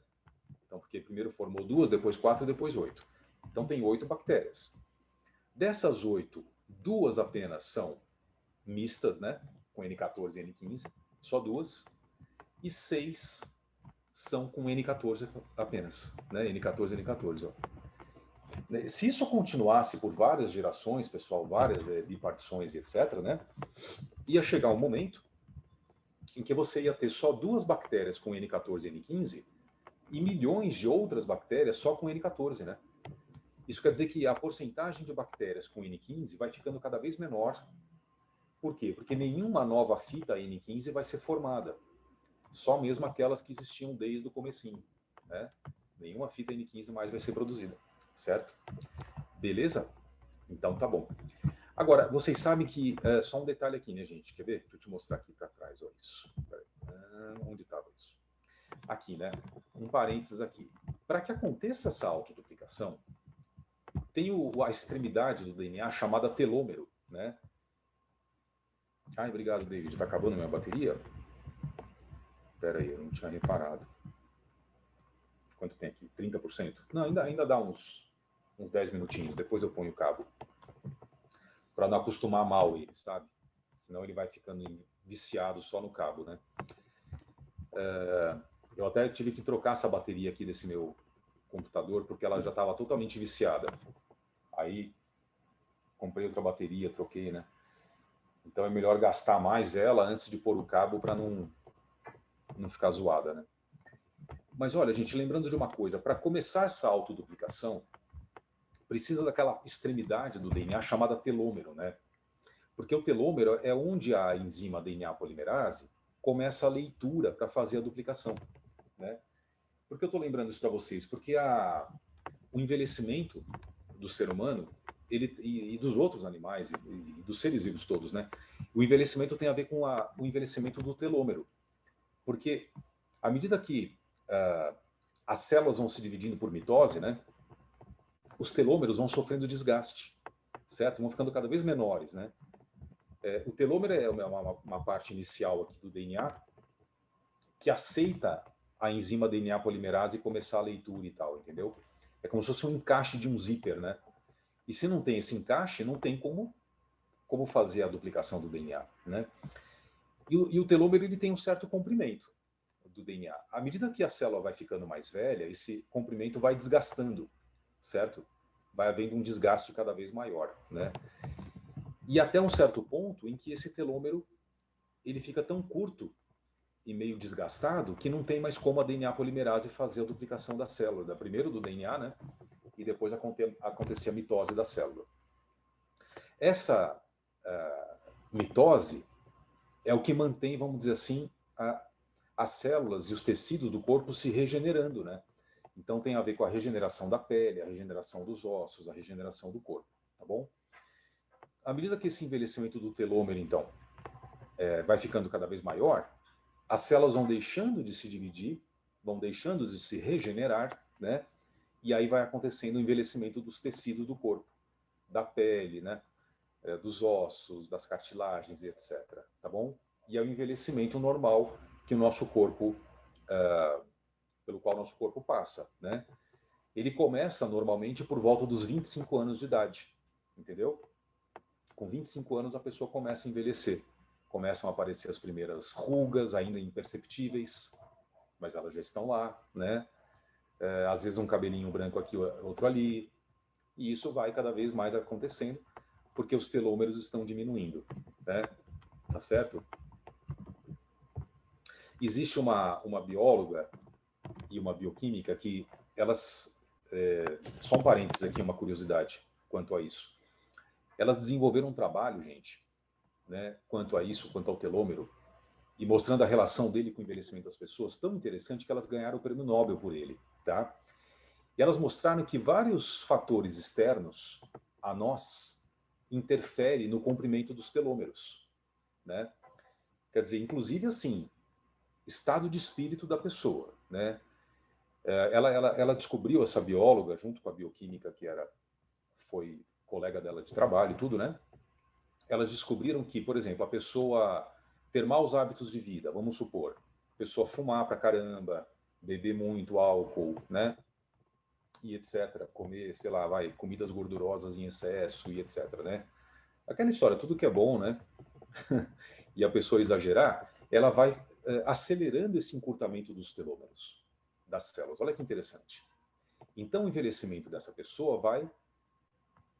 Então, porque primeiro formou 2, depois 4, depois 8. Então, tem 8 bactérias. Dessas 8, 2 apenas são mistas, né? Com N14 e N15, só 2. E 6 são com N14 apenas, né? N14 e N14, ó. Se isso continuasse por várias gerações, pessoal, várias bipartições e etc., né? Ia chegar um momento em que você ia ter só 2 bactérias com N14 e N15 e milhões de outras bactérias só com N14, né? Isso quer dizer que a porcentagem de bactérias com N15 vai ficando cada vez menor. Por quê? Porque nenhuma nova fita N15 vai ser formada. Só mesmo aquelas que existiam desde o comecinho, né? Nenhuma fita N15 mais vai ser produzida, certo? Beleza? Então tá bom. Agora, vocês sabem que... só um detalhe aqui, né, gente? Quer ver? Deixa eu te mostrar aqui para trás, olha isso. Onde estava isso? Aqui, né? Um parênteses aqui. Para que aconteça essa autoduplicação, tem a extremidade do DNA chamada telômero, né? Ai, obrigado, David. Tá acabando minha bateria? Espera aí, eu não tinha reparado. Quanto tem aqui? 30%? Não, ainda dá uns 10 minutinhos. Depois eu ponho o cabo. Para não acostumar mal ele, sabe? Senão ele vai ficando viciado só no cabo, né? Eu até tive que trocar essa bateria aqui desse meu computador, porque ela já estava totalmente viciada. Aí, comprei outra bateria, troquei, né? Então é melhor gastar mais ela antes de pôr o cabo para não ficar zoada, né? Mas olha, gente, lembrando de uma coisa, para começar essa autoduplicação, precisa daquela extremidade do DNA chamada telômero, né? Porque o telômero é onde a enzima DNA polimerase começa a leitura para fazer a duplicação, né? Por que eu estou lembrando isso para vocês? Porque o envelhecimento do ser humano e dos outros animais e dos seres vivos todos, né? O envelhecimento tem a ver com o envelhecimento do telômero, porque à medida que as células vão se dividindo por mitose, né? Os telômeros vão sofrendo desgaste, certo? Vão ficando cada vez menores, né? O telômero é uma parte inicial aqui do DNA que aceita a enzima DNA polimerase começar a leitura e tal, entendeu? É como se fosse um encaixe de um zíper, né? E se não tem esse encaixe, não tem como fazer a duplicação do DNA, né? E o telômero ele tem um certo comprimento do DNA. À medida que a célula vai ficando mais velha, esse comprimento vai desgastando, certo? Vai havendo um desgaste cada vez maior, né? E até um certo ponto em que esse telômero ele fica tão curto e meio desgastado que não tem mais como a DNA polimerase fazer a duplicação da célula, primeiro do DNA, né? E depois acontecer a mitose da célula. Essa mitose é o que mantém, vamos dizer assim, as células e os tecidos do corpo se regenerando, né? Então tem a ver com a regeneração da pele, a regeneração dos ossos, a regeneração do corpo, tá bom? À medida que esse envelhecimento do telômero, então, vai ficando cada vez maior, as células vão deixando de se dividir, vão deixando de se regenerar, né? E aí vai acontecendo o envelhecimento dos tecidos do corpo, da pele, né? Dos ossos, das cartilagens e etc. Tá bom? E é o envelhecimento normal que o nosso corpo, pelo qual o nosso corpo passa, né? Ele começa normalmente por volta dos 25 anos de idade, entendeu? Com 25 anos a pessoa começa a envelhecer. Começam a aparecer as primeiras rugas, ainda imperceptíveis, mas elas já estão lá, né? Às vezes um cabelinho branco aqui, outro ali, e isso vai cada vez mais acontecendo, porque os telômeros estão diminuindo, né? Tá certo? Existe uma bióloga e uma bioquímica que elas... só um parênteses aqui, uma curiosidade quanto a isso. Elas desenvolveram um trabalho, gente, né, quanto a isso, quanto ao telômero, e mostrando a relação dele com o envelhecimento das pessoas, tão interessante que elas ganharam o prêmio Nobel por ele, tá? E elas mostraram que vários fatores externos a nós interferem no comprimento dos telômeros, né? Quer dizer, inclusive assim, estado de espírito da pessoa, né? Ela descobriu, essa bióloga, junto com a bioquímica foi colega dela de trabalho e tudo, né? Elas descobriram que, por exemplo, a pessoa ter maus hábitos de vida, vamos supor, a pessoa fumar pra caramba, beber muito álcool, né? E etc. Comer, sei lá, comidas gordurosas em excesso e etc, né? Aquela história, tudo que é bom, né? E a pessoa exagerar, ela vai acelerando esse encurtamento dos telômeros das células. Olha que interessante. Então, o envelhecimento dessa pessoa vai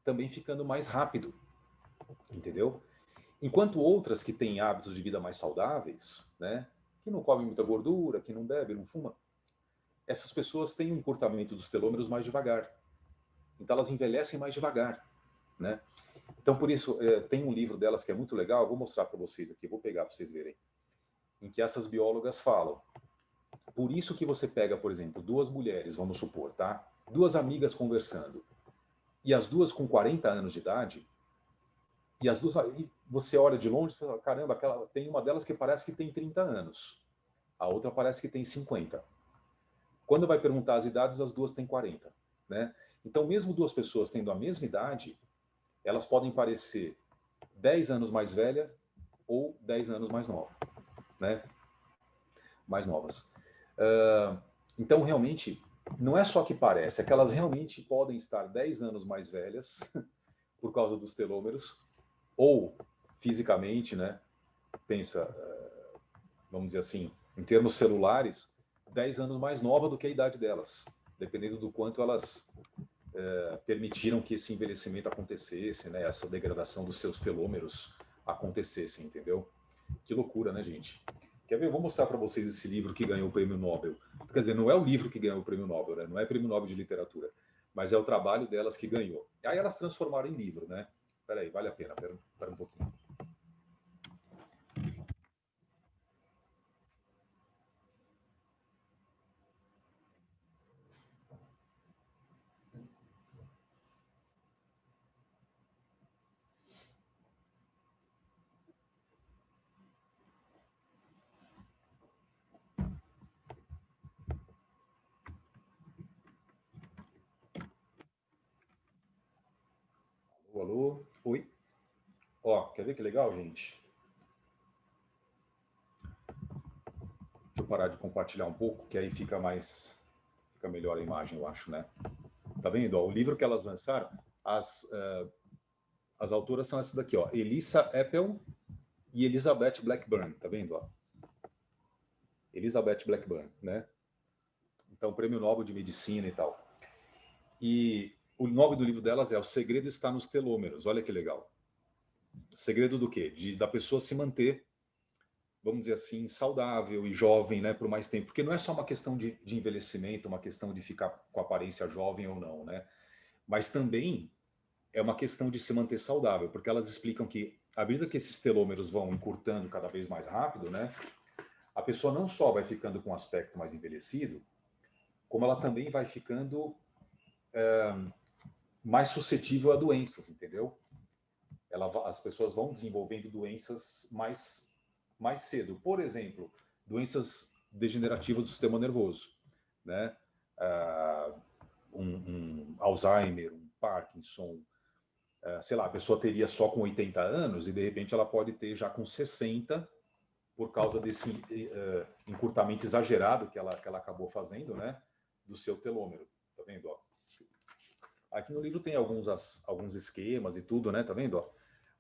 também ficando mais rápido, entendeu? Enquanto outras que têm hábitos de vida mais saudáveis, né, que não comem muita gordura, que não bebem, não fumam, essas pessoas têm um encurtamento dos telômeros mais devagar. Então elas envelhecem mais devagar, né? Então por isso tem um livro delas que é muito legal, eu vou mostrar para vocês aqui, vou pegar para vocês verem, em que essas biólogas falam. Por isso que você pega, por exemplo, duas mulheres, vamos supor, tá? Duas amigas conversando, e as duas com 40 anos de idade, e as duas, e você olha de longe e fala, caramba, tem uma delas que parece que tem 30 anos, a outra parece que tem 50. Quando vai perguntar as idades, as duas têm 40, né? Então, mesmo duas pessoas tendo a mesma idade, elas podem parecer 10 anos mais velha ou 10 anos mais nova, né? Mais novas. Então, realmente, não é só que parece, é que elas realmente podem estar 10 anos mais velhas por causa dos telômeros, ou fisicamente, né? Pensa, vamos dizer assim, em termos celulares, 10 anos mais nova do que a idade delas, dependendo do quanto elas permitiram que esse envelhecimento acontecesse, né? Essa degradação dos seus telômeros acontecesse, entendeu? Que loucura, né, gente? Quer ver? Eu vou mostrar para vocês esse livro que ganhou o prêmio Nobel. Quer dizer, não é o livro que ganhou o prêmio Nobel, né? Não é prêmio Nobel de literatura, mas é o trabalho delas que ganhou. Aí elas transformaram em livro, né? Peraí, vale a pena, pera um pouquinho. alô. Oi. Ó, quer ver que legal, gente? Deixa eu parar de compartilhar um pouco, que aí fica melhor a imagem, eu acho, né? Tá vendo? Ó, o livro que elas lançaram, as autoras são essas daqui, ó. Elissa Appel e Elizabeth Blackburn, tá vendo? Ó? Elizabeth Blackburn, né? Então, Prêmio Nobel de Medicina e tal. E o nome do livro delas é O Segredo Está nos Telômeros. Olha que legal. Segredo do quê? Da pessoa se manter, vamos dizer assim, saudável e jovem, né, por mais tempo. Porque não é só uma questão de envelhecimento, uma questão de ficar com aparência jovem ou não, né? Mas também é uma questão de se manter saudável, porque elas explicam que, à medida que esses telômeros vão encurtando cada vez mais rápido, né, a pessoa não só vai ficando com um aspecto mais envelhecido, como ela também vai ficando mais suscetível a doenças, entendeu? As pessoas vão desenvolvendo doenças mais cedo. Por exemplo, doenças degenerativas do sistema nervoso, né? Um Alzheimer, um Parkinson, sei lá, a pessoa teria só com 80 anos e de repente ela pode ter já com 60 por causa desse encurtamento exagerado que ela acabou fazendo, né? Do seu telômero. Tá vendo? Ó? Aqui no livro tem alguns esquemas e tudo, né? Tá vendo? Ó?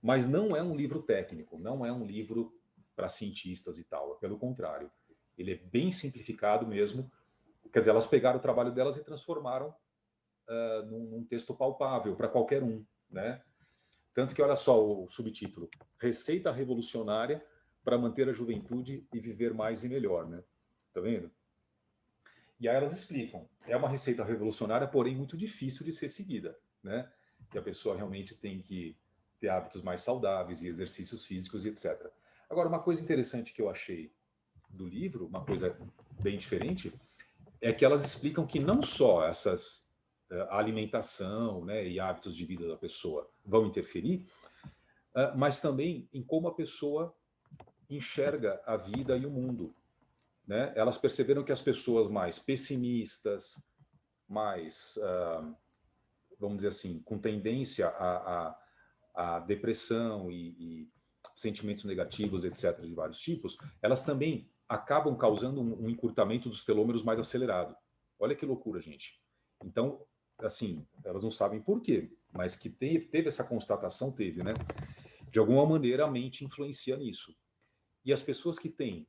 Mas não é um livro técnico, não é um livro para cientistas e tal. Pelo contrário, ele é bem simplificado mesmo. Quer dizer, elas pegaram o trabalho delas e transformaram num texto palpável para qualquer um, né? Tanto que, olha só o subtítulo: Receita Revolucionária para manter a juventude e viver mais e melhor, né? Tá vendo? E aí elas explicam. É uma receita revolucionária, porém muito difícil de ser seguida, né? Que a pessoa realmente tem que ter hábitos mais saudáveis e exercícios físicos e etc. Agora, uma coisa interessante que eu achei do livro, uma coisa bem diferente, é que elas explicam que não só a alimentação, né, e hábitos de vida da pessoa vão interferir, mas também em como a pessoa enxerga a vida e o mundo, né? Elas perceberam que as pessoas mais pessimistas, mais, vamos dizer assim, com tendência à depressão e sentimentos negativos, etc., de vários tipos, elas também acabam causando um encurtamento dos telômeros mais acelerado. Olha que loucura, gente. Então, assim, elas não sabem por quê, mas que teve essa constatação, teve, né? De alguma maneira, a mente influencia nisso. E as pessoas que têm,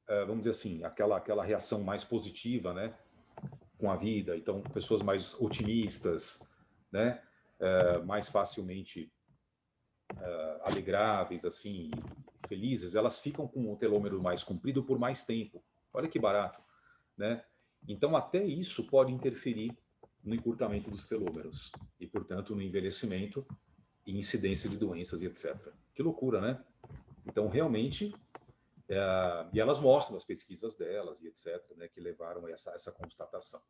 vamos dizer assim, aquela reação mais positiva, né, com a vida, então, pessoas mais otimistas, né, mais facilmente alegráveis, assim, felizes, elas ficam com o telômero mais comprido por mais tempo. Olha que barato, né? Então, até isso pode interferir no encurtamento dos telômeros e, portanto, no envelhecimento e incidência de doenças e etc. Que loucura, né? Então, realmente, e elas mostram as pesquisas delas e etc., né, que levaram a essa constatação.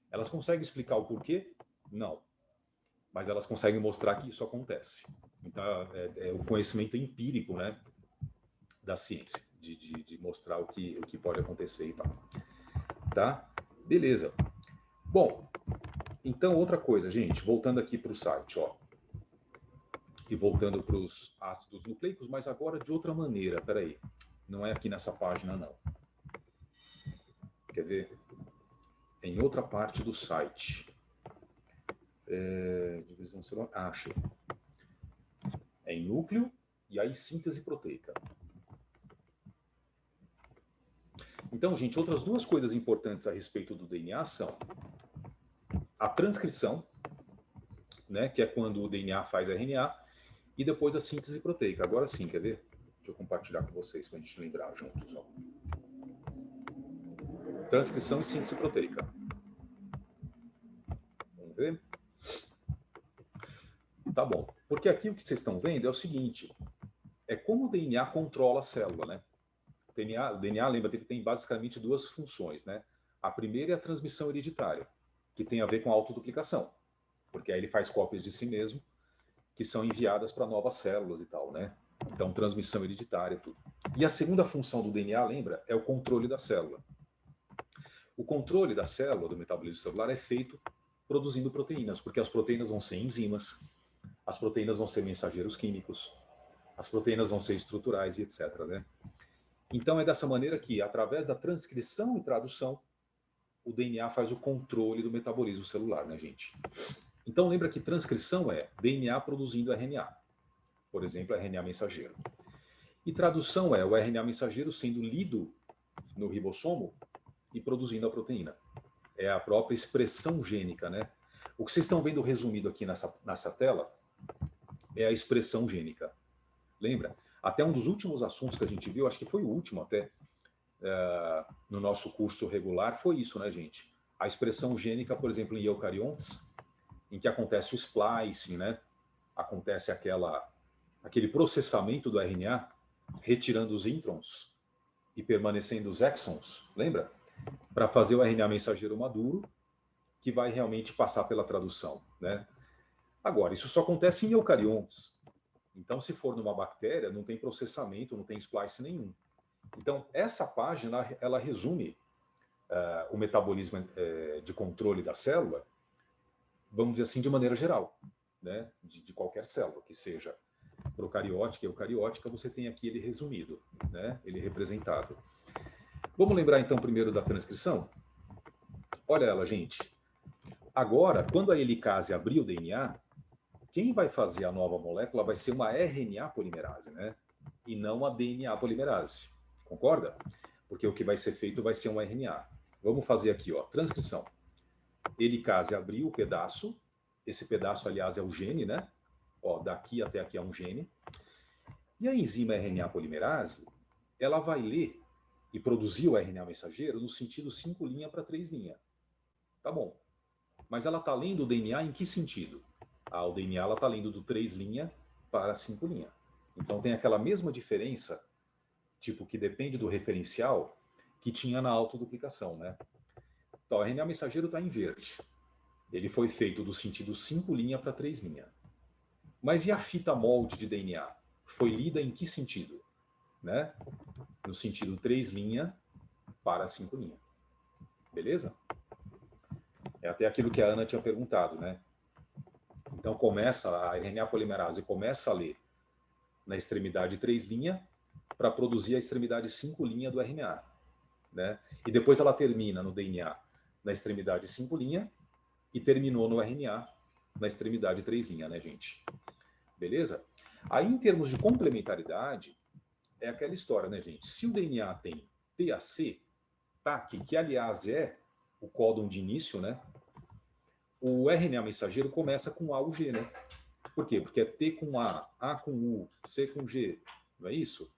Elas conseguem explicar o porquê? Não. Mas elas conseguem mostrar que isso acontece. Então, é o conhecimento empírico, né, da ciência, de mostrar o que pode acontecer e tal. Tá? Beleza. Bom, então outra coisa, gente, voltando aqui para o site, ó, e voltando para os ácidos nucleicos, mas agora de outra maneira. Peraí, não é aqui nessa página, não. Quer ver? É em outra parte do site. Divisão celular. Achei. É em núcleo e aí síntese proteica. Então, gente, outras duas coisas importantes a respeito do DNA são a transcrição, né, que é quando o DNA faz RNA, e depois a síntese proteica. Agora sim, quer ver? Deixa eu compartilhar com vocês para a gente lembrar juntos. Ó. Transcrição e síntese proteica. Vamos ver? Tá bom. Porque aqui o que vocês estão vendo é o seguinte: é como o DNA controla a célula, né? O DNA, lembra, ele tem basicamente duas funções, né? A primeira é a transmissão hereditária, que tem a ver com a autoduplicação, porque aí ele faz cópias de si mesmo, que são enviadas para novas células e tal, né? Então, transmissão hereditária e tudo. E a segunda função do DNA, lembra, é o controle da célula. O controle da célula, do metabolismo celular, é feito produzindo proteínas, porque as proteínas vão ser enzimas, As proteínas vão ser mensageiros químicos, as proteínas vão ser estruturais e etc, né? Então, é dessa maneira que, através da transcrição e tradução, o DNA faz o controle do metabolismo celular, né, gente? Então, lembra que transcrição é DNA produzindo RNA. Por exemplo, RNA mensageiro. E tradução é o RNA mensageiro sendo lido no ribossomo e produzindo a proteína. É a própria expressão gênica, né? O que vocês estão vendo resumido aqui nessa tela é a expressão gênica. Lembra? Até um dos últimos assuntos que a gente viu, acho que foi o último até, no nosso curso regular, foi isso, né, gente? A expressão gênica, por exemplo, em eucariontes, em que acontece o splicing, né? Acontece aquele processamento do RNA, retirando os introns e permanecendo os exons, lembra? Para fazer o RNA mensageiro maduro, que vai realmente passar pela tradução, né? Agora, isso só acontece em eucariontes. Então, se for numa bactéria, não tem processamento, não tem splice nenhum. Então, essa página, ela resume o metabolismo de controle da célula, vamos dizer assim, de maneira geral, né? De qualquer célula, que seja procariótica e eucariótica, você tem aqui ele resumido, né? Ele representado. Vamos lembrar, então, primeiro da transcrição? Olha ela, gente. Agora, quando a helicase abrir o DNA, quem vai fazer a nova molécula vai ser uma RNA polimerase, né? E não a DNA polimerase. Concorda? Porque o que vai ser feito vai ser um RNA. Vamos fazer aqui, ó, transcrição. Helicase abriu o pedaço. Esse pedaço, aliás, é o gene, né? Ó, daqui até aqui é um gene. E a enzima RNA polimerase, ela vai ler e produzir o RNA mensageiro no sentido 5' para 3'. Tá bom. Mas ela está lendo o DNA em que sentido? O DNA ela está lendo do 3' para 5'. Então tem aquela mesma diferença, tipo, que depende do referencial, que tinha na autoduplicação, né? Então, o RNA mensageiro está em verde. Ele foi feito do sentido 5' para 3'. Mas e a fita molde de DNA? Foi lida em que sentido? Né? No sentido 3' para 5'. Beleza? É até aquilo que a Ana tinha perguntado, né? Então começa, a RNA polimerase começa a ler na extremidade 3' para produzir a extremidade 5' do RNA, né? E depois ela termina no DNA na extremidade 5' e terminou no RNA na extremidade 3', né, gente? Beleza? Aí, em termos de complementaridade, é aquela história, né, gente? Se o DNA tem TAC, TAC, que aliás é o códon de início, né? O RNA mensageiro começa com A ou G, né? Por quê? Porque é T com A com U, C com G, não é isso?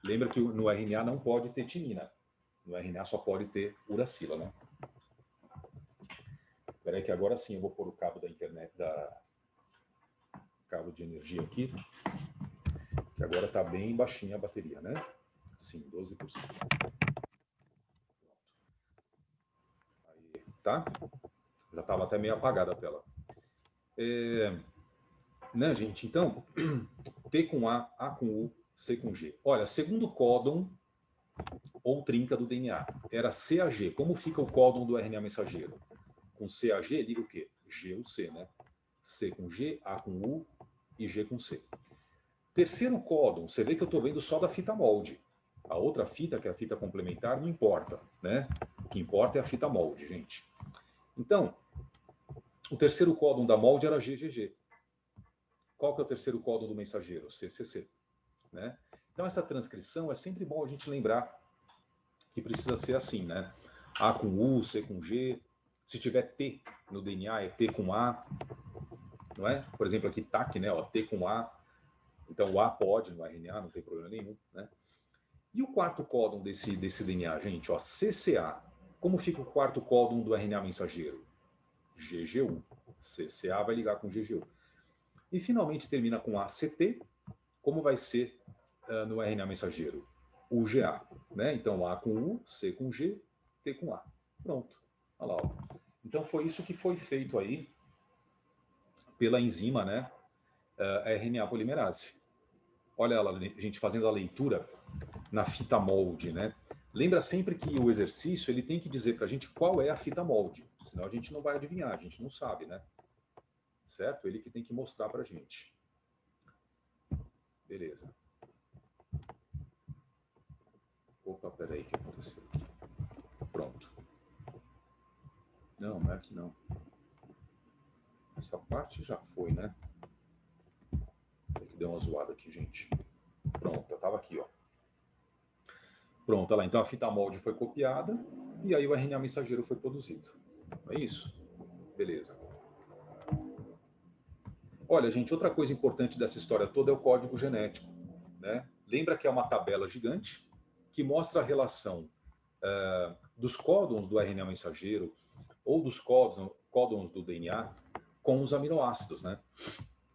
Lembra que no RNA não pode ter timina. No RNA só pode ter uracila, né? Espera aí que agora sim eu vou pôr o cabo da internet, cabo de energia aqui, que agora está bem baixinha a bateria, né? Sim, 12%. Aí, tá? Já estava até meio apagada a tela. Né, gente? Então, T com A com U, C com G. Olha, segundo códon ou trinca do DNA, era CAG. Como fica o códon do RNA mensageiro? Com CAG, liga o quê? G ou C, né? C com G, A com U e G com C. Terceiro códon, você vê que eu estou vendo só da fita molde. A outra fita, que é a fita complementar, não importa, né? O que importa é a fita molde, gente. Então, o terceiro códon da molde era GGG. Qual que é o terceiro códon do mensageiro? CCC, né? Então, essa transcrição é sempre bom a gente lembrar que precisa ser assim, né? A com U, C com G. Se tiver T no DNA, é T com A, não é? Por exemplo, aqui TAC, né? Ó, T com A. Então, o A pode no RNA, não tem problema nenhum, né? E o quarto códon desse DNA, gente? Ó, CCA. Como fica o quarto códon do RNA mensageiro? GGU. CCA vai ligar com GGU. E, finalmente, termina com ACT. Como vai ser no RNA mensageiro? UGA, né? Então, A com U, C com G, T com A. Pronto. Olha lá, ó. Então, foi isso que foi feito aí pela enzima, né? RNA polimerase. Olha ela, gente, fazendo a leitura na fita molde, né? Lembra sempre que o exercício ele tem que dizer para a gente qual é a fita molde, senão a gente não vai adivinhar, a gente não sabe, né? certo? Ele que tem que mostrar para a gente. Beleza. Opa, peraí, o que aconteceu aqui? Pronto. Não é aqui não. Essa parte já foi, né? É que deu uma zoada aqui, gente. Pronto, estava aqui, ó. Pronto, olha lá. Então a fita molde foi copiada e aí o RNA mensageiro foi produzido. É isso? Beleza. Olha, gente, outra coisa importante dessa história toda é o código genético, né? Lembra que é uma tabela gigante que mostra a relação dos códons do RNA mensageiro ou dos códons do DNA com os aminoácidos, né?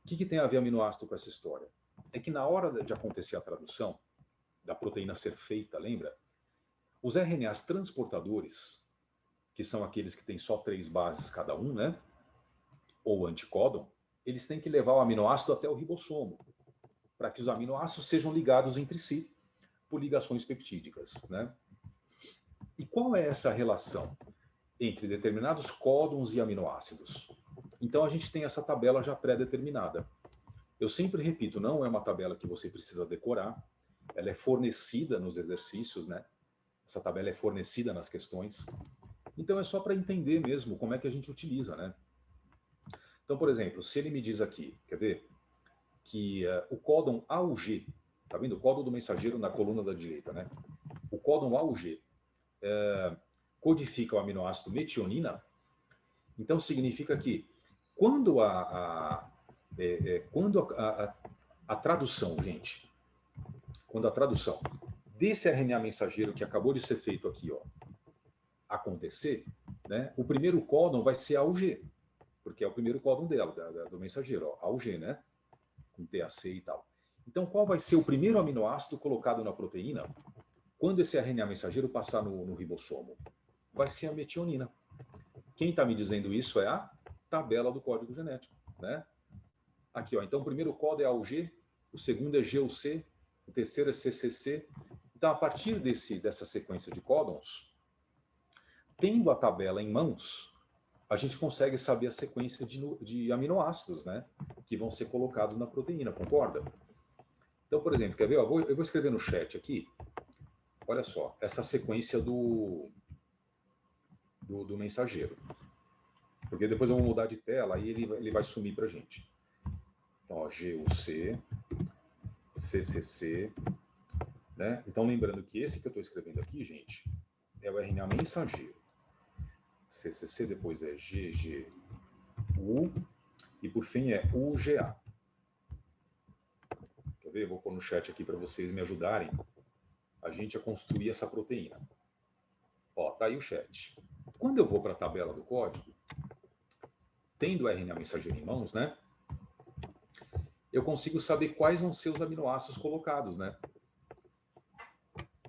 O que tem a ver aminoácido com essa história? É que na hora de acontecer a tradução, da proteína ser feita, lembra? Os RNAs transportadores, que são aqueles que têm só 3 bases cada um, né? Ou anticódon, eles têm que levar o aminoácido até o ribossomo, para que os aminoácidos sejam ligados entre si por ligações peptídicas, né? E qual é essa relação entre determinados códons e aminoácidos? Então a gente tem essa tabela já pré-determinada. Eu sempre repito, não é uma tabela que você precisa decorar, ela é fornecida nos exercícios, né? Essa tabela é fornecida nas questões. Então é só para entender mesmo como é que a gente utiliza, né? Então, por exemplo, se ele me diz aqui, quer ver? Que o códon AUG, tá vendo? O códon do mensageiro na coluna da direita, né? O códon AUG codifica o aminoácido metionina. Então significa que quando a tradução, gente, quando a tradução desse RNA mensageiro que acabou de ser feito aqui, ó, acontecer, né? O primeiro códon vai ser AUG, porque é o primeiro códon dela, do mensageiro, ó, AUG, né? Com TAC e tal. Então, qual vai ser o primeiro aminoácido colocado na proteína quando esse RNA mensageiro passar no ribossomo? Vai ser a metionina. Quem está me dizendo isso é a tabela do código genético, né? Aqui, ó. Então, o primeiro códon é AUG, o segundo é GUC, o terceiro é CCC. Então, a partir dessa sequência de códons, tendo a tabela em mãos, a gente consegue saber a sequência de aminoácidos, né? Que vão ser colocados na proteína, concorda? Então, por exemplo, quer ver? Eu vou escrever no chat aqui. Olha só, essa sequência do mensageiro. Porque depois eu vou mudar de tela e ele vai sumir para a gente. Então, ó, GUC, CCC, né? Então, lembrando que esse que eu estou escrevendo aqui, gente, é o RNA mensageiro. CCC, depois é GGU e por fim é UGA. Quer ver? Eu vou pôr no chat aqui para vocês me ajudarem a gente a construir essa proteína. Ó, tá aí o chat. Quando eu vou para a tabela do código, tendo o RNA mensageiro em mãos, né? Eu consigo saber quais vão ser os aminoácidos colocados, né?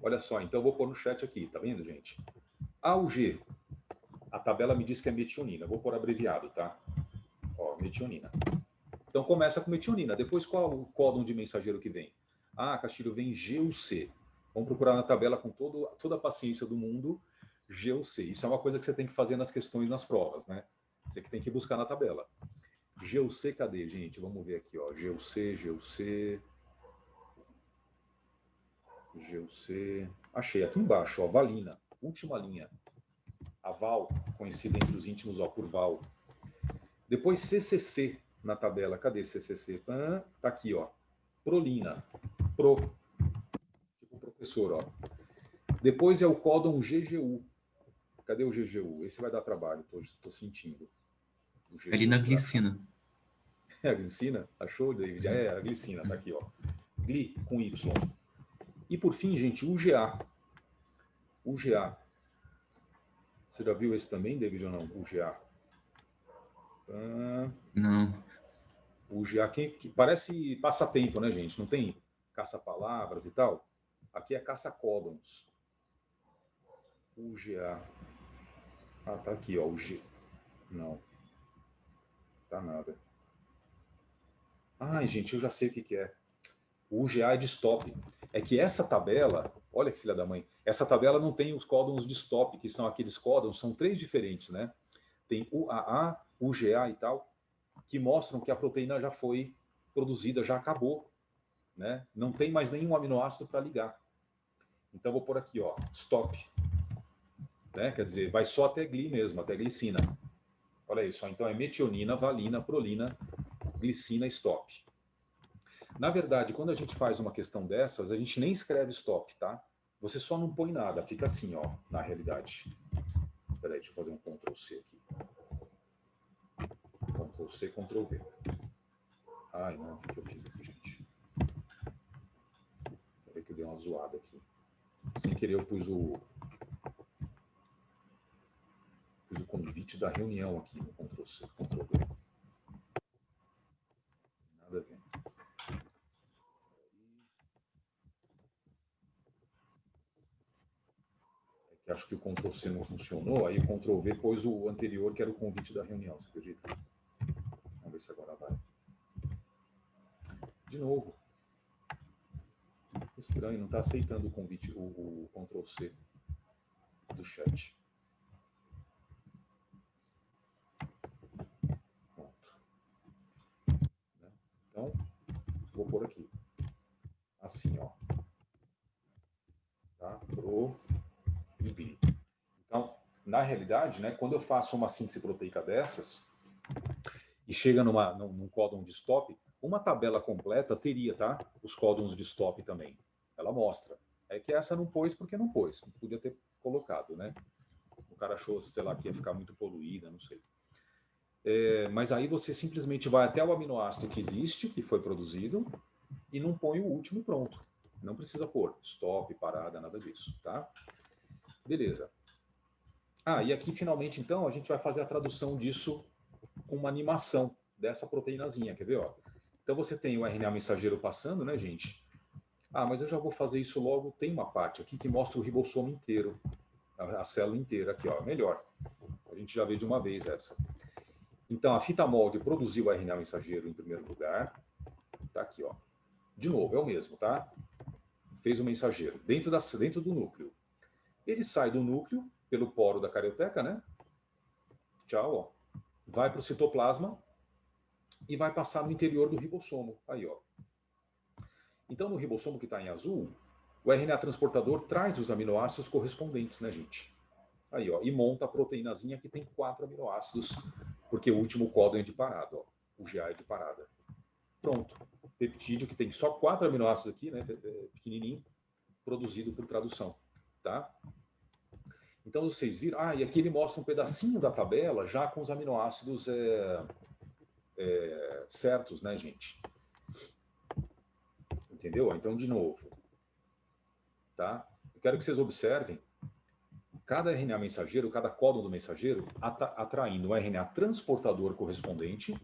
Olha só, então eu vou pôr no chat aqui, tá vendo, gente? AUG, a tabela me diz que é metionina. Vou pôr abreviado, tá? Ó, metionina. Então começa com metionina. Depois qual é o códon de mensageiro que vem? Ah, Castilho, vem GUC. Vamos procurar na tabela com toda a paciência do mundo, GUC. Isso é uma coisa que você tem que fazer nas questões, nas provas, né? Você que tem que buscar na tabela. GUC, cadê, gente? Vamos ver aqui, ó. GUC. Achei, aqui embaixo, ó, valina. Última linha. A Val, conhecida entre os íntimos, ó, por Val. Depois CCC na tabela. Cadê CCC? Tá aqui, ó. Prolina. Tipo professor, ó. Depois é o códon GGU. Cadê o GGU? Esse vai dar trabalho, tô sentindo. Ali na glicina. É a glicina? Achou, David? É a glicina, tá aqui, ó. Gli com Y. E por fim, gente, UGA. UGA. Você já viu esse também, David, ou não? UGA. Não. UGA, que parece passatempo, né, gente? Não tem caça-palavras e tal? Aqui é caça-códons. UGA. Ah, tá aqui, ó. UG. Não. Tá nada. Ai, gente, eu já sei o que é. O UGA é de stop. É que essa tabela, olha que filha da mãe, essa tabela não tem os códons de stop, que são aqueles códons, são 3 diferentes, né? Tem UAA, UGA e tal. que mostram que a proteína já foi produzida, já acabou, né? Não tem mais nenhum aminoácido para ligar. Então, vou pôr aqui, ó, stop. Né? Quer dizer, vai só até gli mesmo, até glicina. Olha isso, ó. Então é metionina, valina, prolina, glicina, stop. Na verdade, quando a gente faz uma questão dessas, a gente nem escreve stop, tá? Você só não põe nada, fica assim, ó, na realidade. Peraí, deixa eu fazer um Ctrl C aqui. Ctrl C, Ctrl V. Ai, não, o que eu fiz aqui, gente? Peraí que eu dei uma zoada aqui. Sem querer eu pus o convite da reunião aqui no Ctrl C, Ctrl V. Nada a ver. É que acho que o Ctrl C não funcionou, aí o Ctrl V pôs o anterior, que era o convite da reunião, você acredita? Vamos ver se agora vai. De novo. Estranho, não está aceitando o convite, o Ctrl C do chat. Pronto. Então, vou pôr aqui. Assim, ó. Tá? Proibir. Então, na realidade, né, quando eu faço uma síntese proteica dessas, e chega num códon de stop, uma tabela completa teria, tá? Os códons de stop também. Ela mostra. É que essa não pôs porque não pôs. Podia ter colocado, né? O cara achou, sei lá, que ia ficar muito poluída, não sei. Mas aí você simplesmente vai até o aminoácido que existe, que foi produzido, e não põe o último pronto. Não precisa pôr stop, parada, nada disso, tá? Beleza. E aqui finalmente, então, a gente vai fazer a tradução disso com uma animação dessa proteínazinha, quer ver? Ó? Então você tem o RNA mensageiro passando, né, gente? Mas eu já vou fazer isso logo. Tem uma parte aqui que mostra o ribossomo inteiro, a célula inteira aqui, ó, melhor. A gente já vê de uma vez essa. Então a fita molde produziu o RNA mensageiro em primeiro lugar. Tá aqui, ó. De novo, é o mesmo, tá? Fez o mensageiro dentro do núcleo. Ele sai do núcleo pelo poro da carioteca, né? Tchau, ó. Vai para o citoplasma e vai passar no interior do ribossomo. Aí, ó. Então, no ribossomo que está em azul, o RNA transportador traz os aminoácidos correspondentes, né, gente? Aí, ó. E monta a proteínazinha que tem 4 aminoácidos, porque o último códon é de parada, ó. O GA é de parada. Pronto. Peptídeo que tem só 4 aminoácidos aqui, né, pequenininho, produzido por tradução, tá? Então, vocês viram... e aqui ele mostra um pedacinho da tabela já com os aminoácidos certos, né, gente? Entendeu? Então, de novo, tá? Eu quero que vocês observem cada RNA mensageiro, cada códon do mensageiro atraindo um RNA transportador correspondente,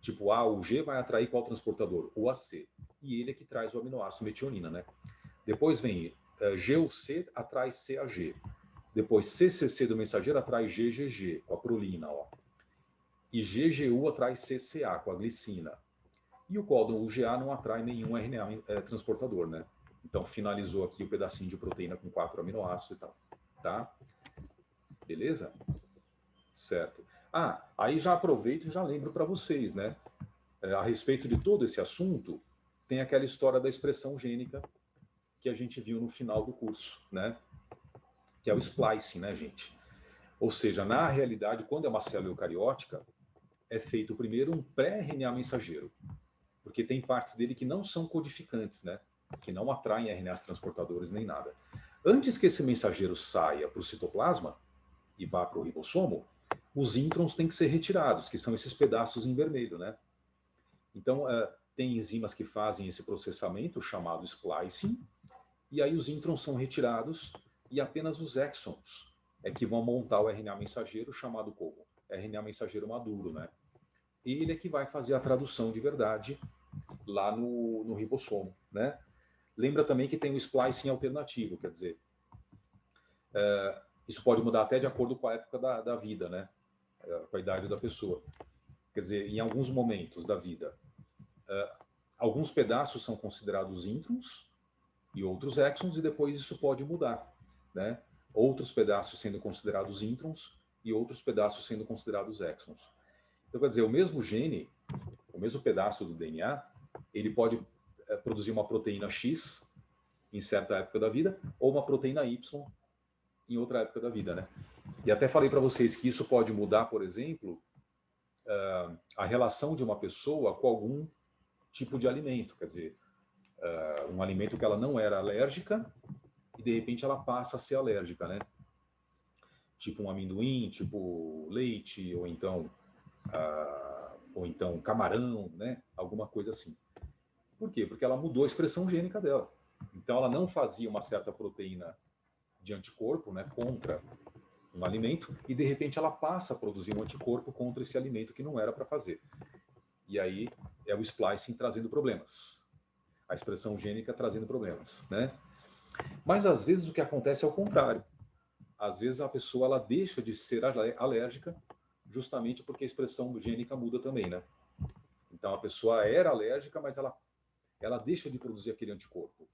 tipo A ou G vai atrair qual transportador? O AC. E ele é que traz o aminoácido metionina, né? Depois vem G ou C atrai CAG. Depois CCC do mensageiro atrai GGG, com a prolina, ó. E GGU atrai CCA, com a glicina. E o códon UGA não atrai nenhum RNA transportador, né? Então, finalizou aqui o pedacinho de proteína com 4 aminoácidos e tal, tá? Beleza? Certo. Aí já aproveito e já lembro para vocês, né? A respeito de todo esse assunto, tem aquela história da expressão gênica que a gente viu no final do curso, né? Que é o splicing, né, gente? Ou seja, na realidade, quando é uma célula eucariótica, é feito primeiro um pré-RNA mensageiro, porque tem partes dele que não são codificantes, né? Que não atraem RNAs transportadores nem nada. Antes que esse mensageiro saia para o citoplasma e vá para o ribossomo, os introns têm que ser retirados, que são esses pedaços em vermelho, né? Então, tem enzimas que fazem esse processamento chamado splicing, e aí os introns são retirados e apenas os exons é que vão montar o RNA mensageiro chamado como? RNA mensageiro maduro, né? Ele é que vai fazer a tradução de verdade lá no ribossomo, né? Lembra também que tem o splicing alternativo, quer dizer, isso pode mudar até de acordo com a época da vida, né? Com a idade da pessoa. Quer dizer, em alguns momentos da vida, alguns pedaços são considerados introns e outros exons, e depois isso pode mudar, né? Outros pedaços sendo considerados introns e outros pedaços sendo considerados exons. Então, quer dizer, o mesmo gene o mesmo pedaço do DNA, ele pode produzir uma proteína X em certa época da vida, ou uma proteína Y em outra época da vida, né? E até falei para vocês que isso pode mudar, por exemplo, a relação de uma pessoa com algum tipo de alimento. Quer dizer, um alimento que ela não era alérgica e, de repente, ela passa a ser alérgica, né? Tipo um amendoim, tipo leite, ou então camarão, né? Alguma coisa assim. Por quê? Porque ela mudou a expressão gênica dela. Então, ela não fazia uma certa proteína de anticorpo, né, contra um alimento, e de repente ela passa a produzir um anticorpo contra esse alimento que não era para fazer. E aí é o splicing trazendo problemas. A expressão gênica trazendo problemas, né? Mas às vezes o que acontece é o contrário. Às vezes a pessoa ela deixa de ser alérgica justamente porque a expressão gênica muda também, né? Então a pessoa era alérgica, mas ela deixa de produzir aquele anticorpo.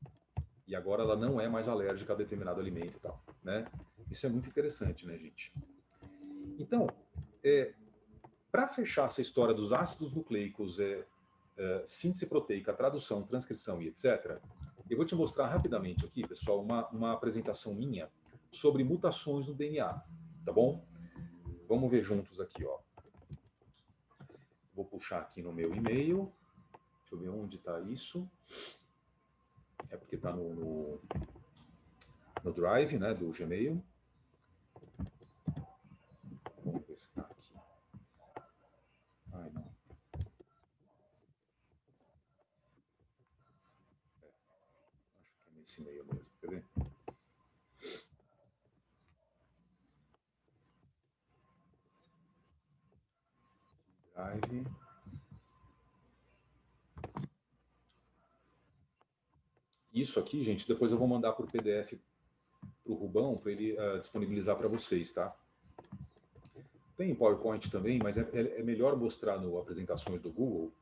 E agora ela não é mais alérgica a determinado alimento e tal, né? Isso é muito interessante, né, gente? Então, para fechar essa história dos ácidos nucleicos, síntese proteica, tradução, transcrição e etc., eu vou te mostrar rapidamente aqui, pessoal, uma apresentação minha sobre mutações no DNA, tá bom? Vamos ver juntos aqui, ó. Vou puxar aqui no meu e-mail. Deixa eu ver onde está isso. É porque está no Drive, né, do Gmail. Vamos ver se está aqui. Ai, não. Acho que é nesse e-mail mesmo. Quer ver? Drive. Isso aqui, gente, depois eu vou mandar por PDF para o Rubão, para ele disponibilizar para vocês, tá? Tem PowerPoint também, mas é melhor mostrar no apresentações do Google,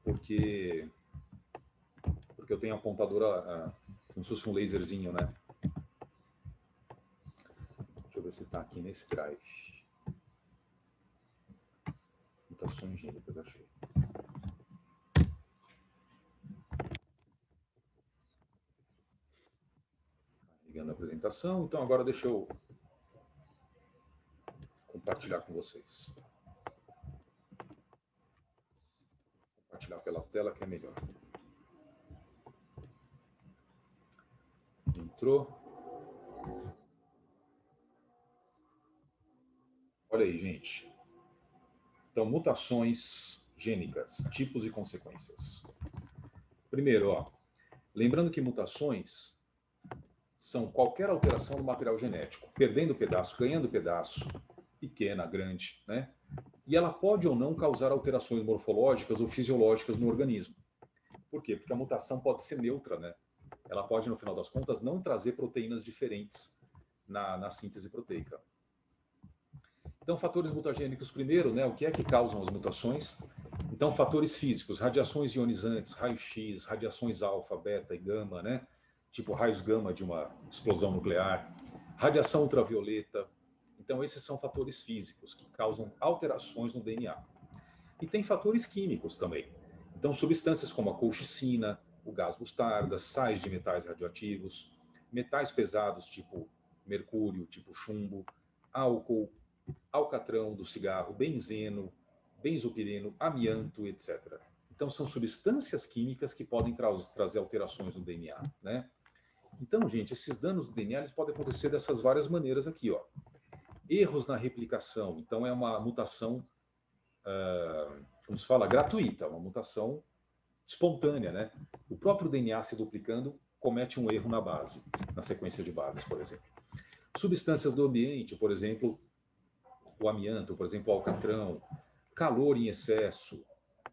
porque eu tenho a apontadora como se fosse um laserzinho, né? Deixa eu ver se está aqui nesse Drive. Mutações gênicas, achei. Carregando a apresentação. Então agora deixa eu compartilhar com vocês. Compartilhar pela tela que é melhor. Entrou. Olha aí, gente. Então, mutações gênicas, tipos e consequências. Primeiro, ó, lembrando que mutações são qualquer alteração do material genético, perdendo pedaço, ganhando pedaço, pequena, grande, né? E ela pode ou não causar alterações morfológicas ou fisiológicas no organismo. Por quê? Porque a mutação pode ser neutra, né? Ela pode, no final das contas, não trazer proteínas diferentes na síntese proteica. Então, fatores mutagênicos primeiro, né? O que é que causam as mutações? Então, fatores físicos, radiações ionizantes, raio-x, radiações alfa, beta e gama, né? Tipo raios gama de uma explosão nuclear, radiação ultravioleta. Então, esses são fatores físicos que causam alterações no DNA. E tem fatores químicos também. Então, substâncias como a colchicina, o gás mostarda, sais de metais radioativos, metais pesados tipo mercúrio, tipo chumbo, álcool, alcatrão do cigarro, benzeno, benzopireno, amianto, etc. Então, são substâncias químicas que podem trazer alterações no DNA, né? Então, gente, esses danos do DNA eles podem acontecer dessas várias maneiras aqui, ó. Erros na replicação. Então, é uma mutação, como se fala, gratuita, uma mutação espontânea, né? O próprio DNA se duplicando comete um erro na base, na sequência de bases, por exemplo. Substâncias do ambiente, por exemplo, o amianto, por exemplo, o alcatrão, calor em excesso,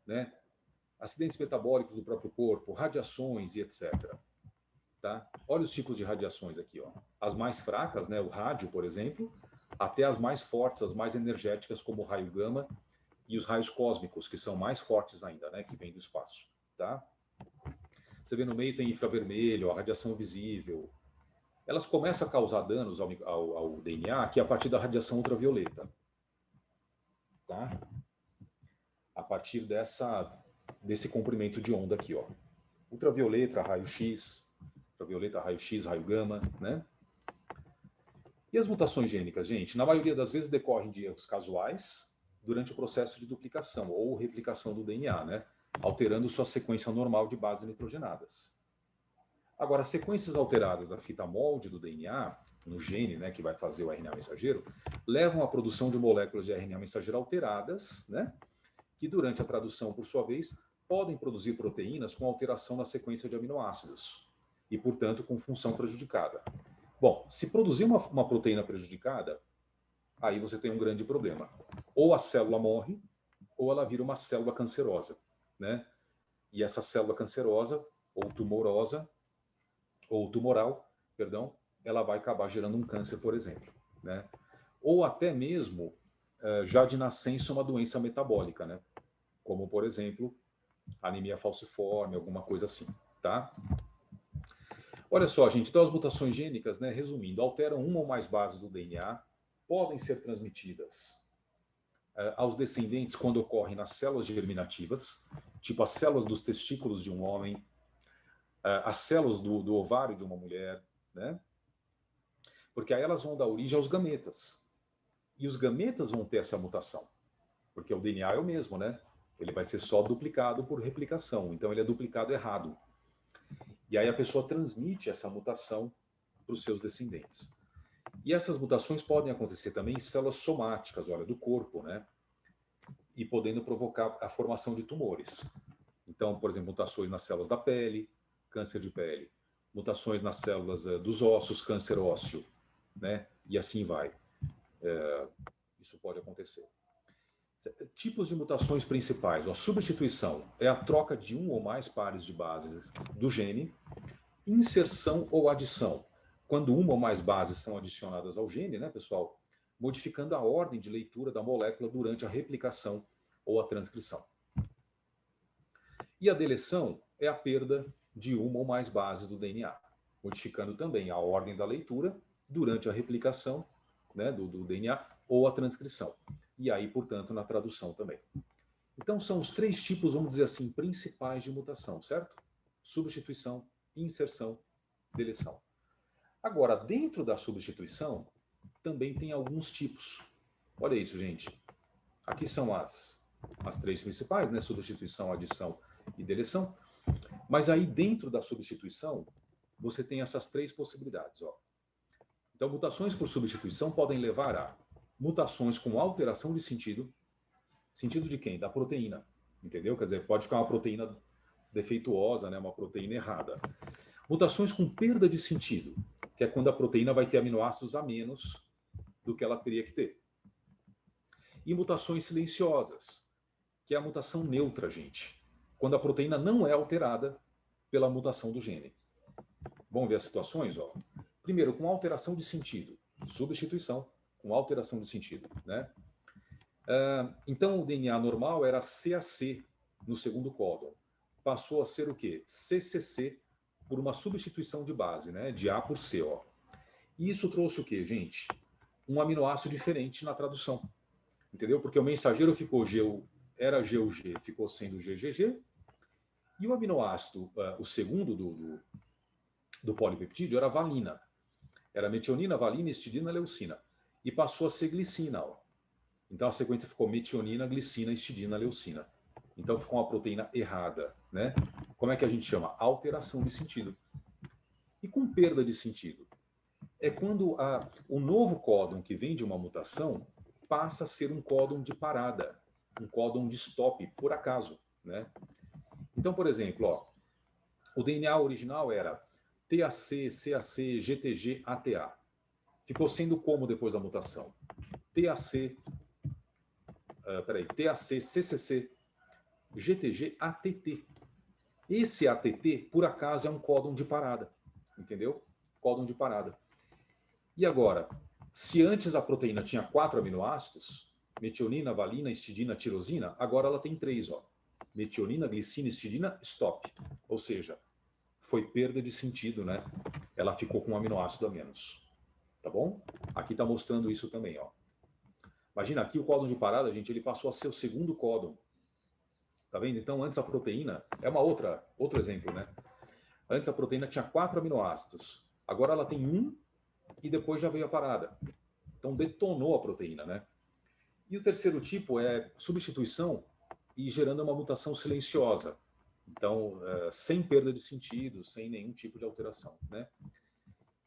né? Acidentes metabólicos do próprio corpo, radiações e etc. Tá? Olha os tipos de radiações aqui, ó. As mais fracas, né, o rádio, por exemplo, até as mais fortes, as mais energéticas, como o raio gama e os raios cósmicos, que são mais fortes ainda, né, que vêm do espaço. Tá? Você vê no meio tem infravermelho, a radiação visível. Elas começam a causar danos ao DNA aqui a partir da radiação ultravioleta. Tá? a partir desse comprimento de onda aqui, ó. Ultravioleta, raio-x, raio gama, né? E as mutações gênicas, gente? Na maioria das vezes decorrem de erros casuais durante o processo de duplicação ou replicação do DNA, né? Alterando sua sequência normal de bases nitrogenadas. Agora, sequências alteradas da fita molde do DNA, no gene, né, que vai fazer o RNA mensageiro, levam à produção de moléculas de RNA mensageiro alteradas, né? Que durante a tradução, por sua vez, podem produzir proteínas com alteração na sequência de aminoácidos e, portanto, com função prejudicada. Bom, se produzir uma proteína prejudicada, aí você tem um grande problema. Ou a célula morre, ou ela vira uma célula cancerosa, né? E essa célula cancerosa, ou tumorosa, ou tumoral, perdão, ela vai acabar gerando um câncer, por exemplo, né? Ou até mesmo, já de nascença, uma doença metabólica, né? Como, por exemplo, anemia falciforme, alguma coisa assim, tá? Olha só, gente, então as mutações gênicas, né, resumindo, alteram uma ou mais bases do DNA, podem ser transmitidas aos descendentes quando ocorrem nas células germinativas, tipo as células dos testículos de um homem, as células do ovário de uma mulher, né? Porque aí elas vão dar origem aos gametas. E os gametas vão ter essa mutação, porque o DNA é o mesmo, né? Ele vai ser só duplicado por replicação, então ele é duplicado errado. E aí a pessoa transmite essa mutação para os seus descendentes. E essas mutações podem acontecer também em células somáticas, olha, do corpo, né? E podendo provocar a formação de tumores. Então, por exemplo, mutações nas células da pele, câncer de pele. Mutações nas células dos ossos, câncer ósseo, né? E assim vai. Isso pode acontecer. Tipos de mutações principais. A substituição é a troca de um ou mais pares de bases do gene. Inserção ou adição. Quando uma ou mais bases são adicionadas ao gene, né, pessoal? Modificando a ordem de leitura da molécula durante a replicação ou a transcrição. E a deleção é a perda de uma ou mais bases do DNA, modificando também a ordem da leitura durante a replicação, né, do DNA ou a transcrição. E aí, portanto, na tradução também. Então, são os três tipos, vamos dizer assim, principais de mutação, certo? Substituição, inserção, deleção. Agora, dentro da substituição, também tem alguns tipos. Olha isso, gente. Aqui são as três principais, né? Substituição, adição e deleção. Mas aí, dentro da substituição, você tem essas três possibilidades, ó. Então, mutações por substituição podem levar a mutações com alteração de sentido. Sentido de quem? Da proteína. Entendeu? Quer dizer, pode ficar uma proteína defeituosa, né? Uma proteína errada. Mutações com perda de sentido, que é quando a proteína vai ter aminoácidos a menos do que ela teria que ter. E mutações silenciosas, que é a mutação neutra, gente. Quando a proteína não é alterada pela mutação do gene. Vamos ver as situações, ó. Primeiro, com alteração de sentido. Substituição com alteração de sentido, né? Então, o DNA normal era CAC no segundo códon. Passou a ser o quê? CCC, por uma substituição de base, né? De A por C, ó. E isso trouxe o quê, gente? Um aminoácido diferente na tradução. Entendeu? Porque o mensageiro ficou era GUG, ficou sendo GGG. E o aminoácido, o segundo do polipeptídeo, era valina. Era metionina, valina, histidina, leucina. E passou a ser glicina, ó. Então a sequência ficou metionina, glicina, histidina, leucina. Então ficou uma proteína errada, né? Como é que a gente chama? Alteração de sentido. E com perda de sentido? É quando o novo códon que vem de uma mutação passa a ser um códon de parada, um códon de stop, por acaso, né? Então, por exemplo, ó, o DNA original era TAC, CAC, GTG, ATA. Ficou sendo como depois da mutação? TAC, TAC, CCC, GTG, ATT. Esse ATT, por acaso, é um códon de parada, entendeu? Códon de parada. E agora, se antes a proteína tinha 4 aminoácidos, metionina, valina, histidina, tirosina, agora ela tem 3, ó. Metionina, glicina, histidina, stop. Ou seja, foi perda de sentido, né? Ela ficou com um aminoácido a menos. Tá bom? Aqui está mostrando isso também, ó. Imagina, aqui o códon de parada, gente, ele passou a ser o segundo códon. Tá vendo? Então, antes a proteína, é outro exemplo, né? Antes a proteína tinha 4 aminoácidos. Agora ela tem um e depois já veio a parada. Então, detonou a proteína, né? E o terceiro tipo é substituição e gerando uma mutação silenciosa. Então, sem perda de sentido, sem nenhum tipo de alteração, né?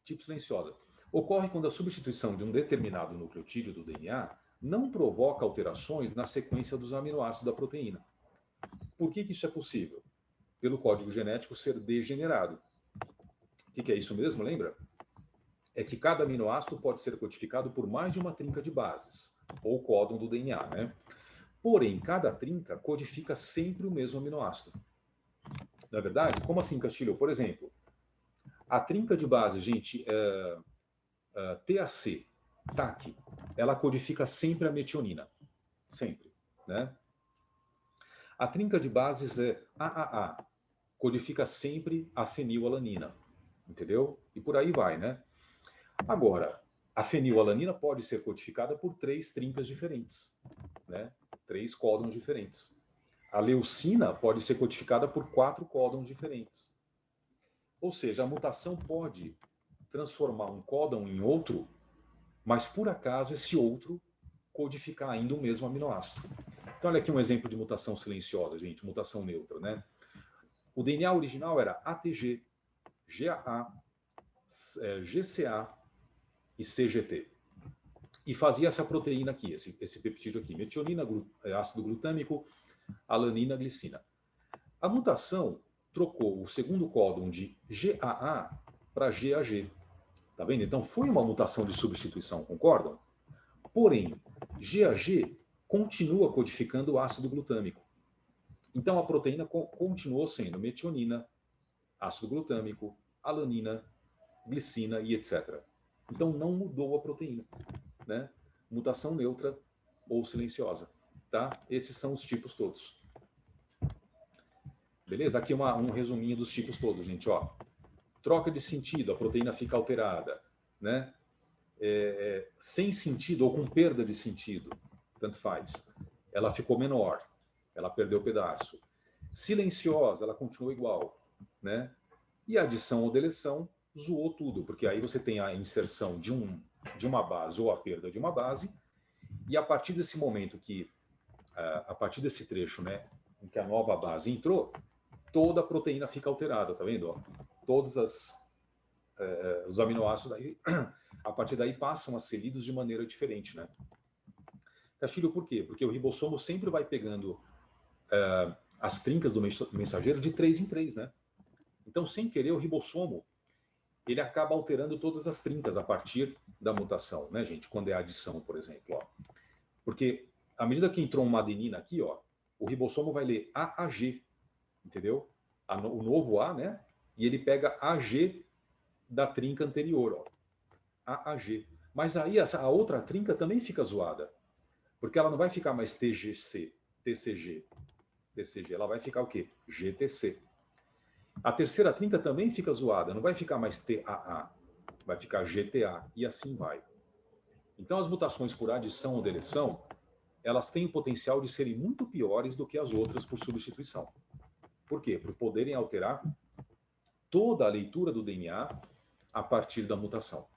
Tipo silenciosa. Ocorre quando a substituição de um determinado nucleotídeo do DNA não provoca alterações na sequência dos aminoácidos da proteína. Por que isso é possível? Pelo código genético ser degenerado. O que é isso mesmo, lembra? É que cada aminoácido pode ser codificado por mais de uma trinca de bases, ou códon do DNA, né? Porém, cada trinca codifica sempre o mesmo aminoácido. Na verdade, como assim, Castilho? Por exemplo, a trinca de base, gente, TAC, TAC, ela codifica sempre a metionina. Sempre, né? A trinca de bases é AAA, codifica sempre a fenilalanina, entendeu? E por aí vai, né? Agora, a fenilalanina pode ser codificada por 3 trincas diferentes, né? 3 códons diferentes. A leucina pode ser codificada por 4 códons diferentes. Ou seja, a mutação pode transformar um códon em outro, mas por acaso esse outro codificar ainda o mesmo aminoácido. Então, olha aqui um exemplo de mutação silenciosa, gente, mutação neutra, né? O DNA original era ATG, GAA, GCA e CGT. E fazia essa proteína aqui, esse peptídeo aqui, metionina, ácido glutâmico, alanina, glicina. A mutação trocou o segundo códon de GAA para GAG. Tá vendo? Então foi uma mutação de substituição, concordam? Porém, GAG continua codificando o ácido glutâmico. Então a proteína continuou sendo metionina, ácido glutâmico, alanina, glicina e etc. Então não mudou a proteína, né? Mutação neutra ou silenciosa, tá? Esses são os tipos todos. Beleza? Aqui um resuminho dos tipos todos, gente, ó. Troca de sentido, a proteína fica alterada, né? Sem sentido ou com perda de sentido, tanto faz. Ela ficou menor, ela perdeu pedaço. Silenciosa, ela continua igual, né? E a adição ou deleção zoou tudo, porque aí você tem a inserção de uma base ou a perda de uma base, e a partir desse momento a partir desse trecho, né, em que a nova base entrou, toda a proteína fica alterada, tá vendo? Ó? Todos os aminoácidos aí, a partir daí passam a ser lidos de maneira diferente, né? Castilho, por quê? Porque o ribossomo sempre vai pegando as trincas do mensageiro de 3 em 3, né? Então, sem querer, o ribossomo ele acaba alterando todas as trincas a partir da mutação, né, gente? Quando é adição, por exemplo, ó. Porque à medida que entrou uma adenina aqui, ó, o ribossomo vai ler AAG, entendeu? O novo A, né? E ele pega AG da trinca anterior, ó. AAG. Mas aí a outra trinca também fica zoada. Porque ela não vai ficar mais TGC, TCG, TCG. Ela vai ficar o quê? GTC. A terceira trinca também fica zoada. Não vai ficar mais TAA. Vai ficar GTA. E assim vai. Então, as mutações por adição ou deleção, elas têm o potencial de serem muito piores do que as outras por substituição. Por quê? Por poderem alterar toda a leitura do DNA a partir da mutação.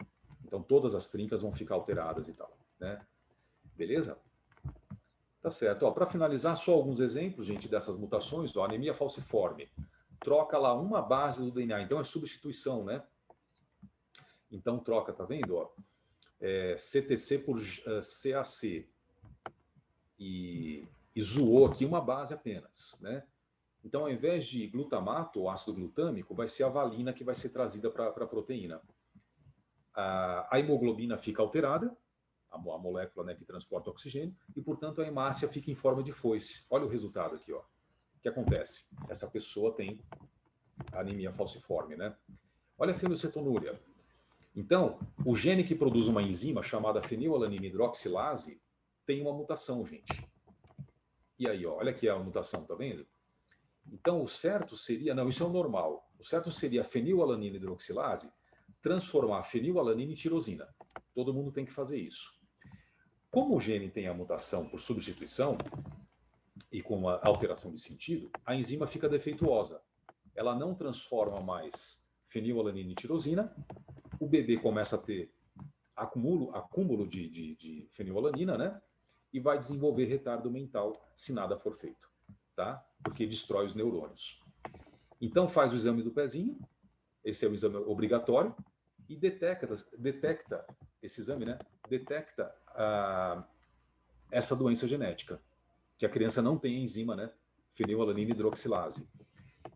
Então, todas as trincas vão ficar alteradas e tal, né? Beleza? Tá certo. Para finalizar, só alguns exemplos, gente, dessas mutações. Ó, anemia falciforme. Troca lá uma base do DNA. Então, é substituição, né? Então, troca, tá vendo? Ó, CTC por CAC. E zoou aqui uma base apenas, né? Então, ao invés de glutamato ou ácido glutâmico, vai ser a valina que vai ser trazida para a proteína. A hemoglobina fica alterada, a molécula, né, que transporta oxigênio, e, portanto, a hemácia fica em forma de foice. Olha o resultado aqui, ó. O que acontece? Essa pessoa tem anemia falciforme, né? Olha a fenilcetonúria. Então, o gene que produz uma enzima chamada fenilalanina hidroxilase tem uma mutação, gente. E aí, ó, olha aqui a mutação, tá vendo? Então, o certo seria... Não, isso é o normal. O certo seria a fenilalanina hidroxilase transformar a fenilalanina em tirosina. Todo mundo tem que fazer isso. Como o gene tem a mutação por substituição, e com uma alteração de sentido, a enzima fica defeituosa. Ela não transforma mais fenilalanina em tirosina, o bebê começa a ter acúmulo de fenilalanina, né? E vai desenvolver retardo mental se nada for feito, tá? Porque destrói os neurônios. Então faz o exame do pezinho, esse é o exame obrigatório, e detecta esse exame, né? Detecta essa doença genética, que a criança não tem enzima, né? Fenilalanina hidroxilase.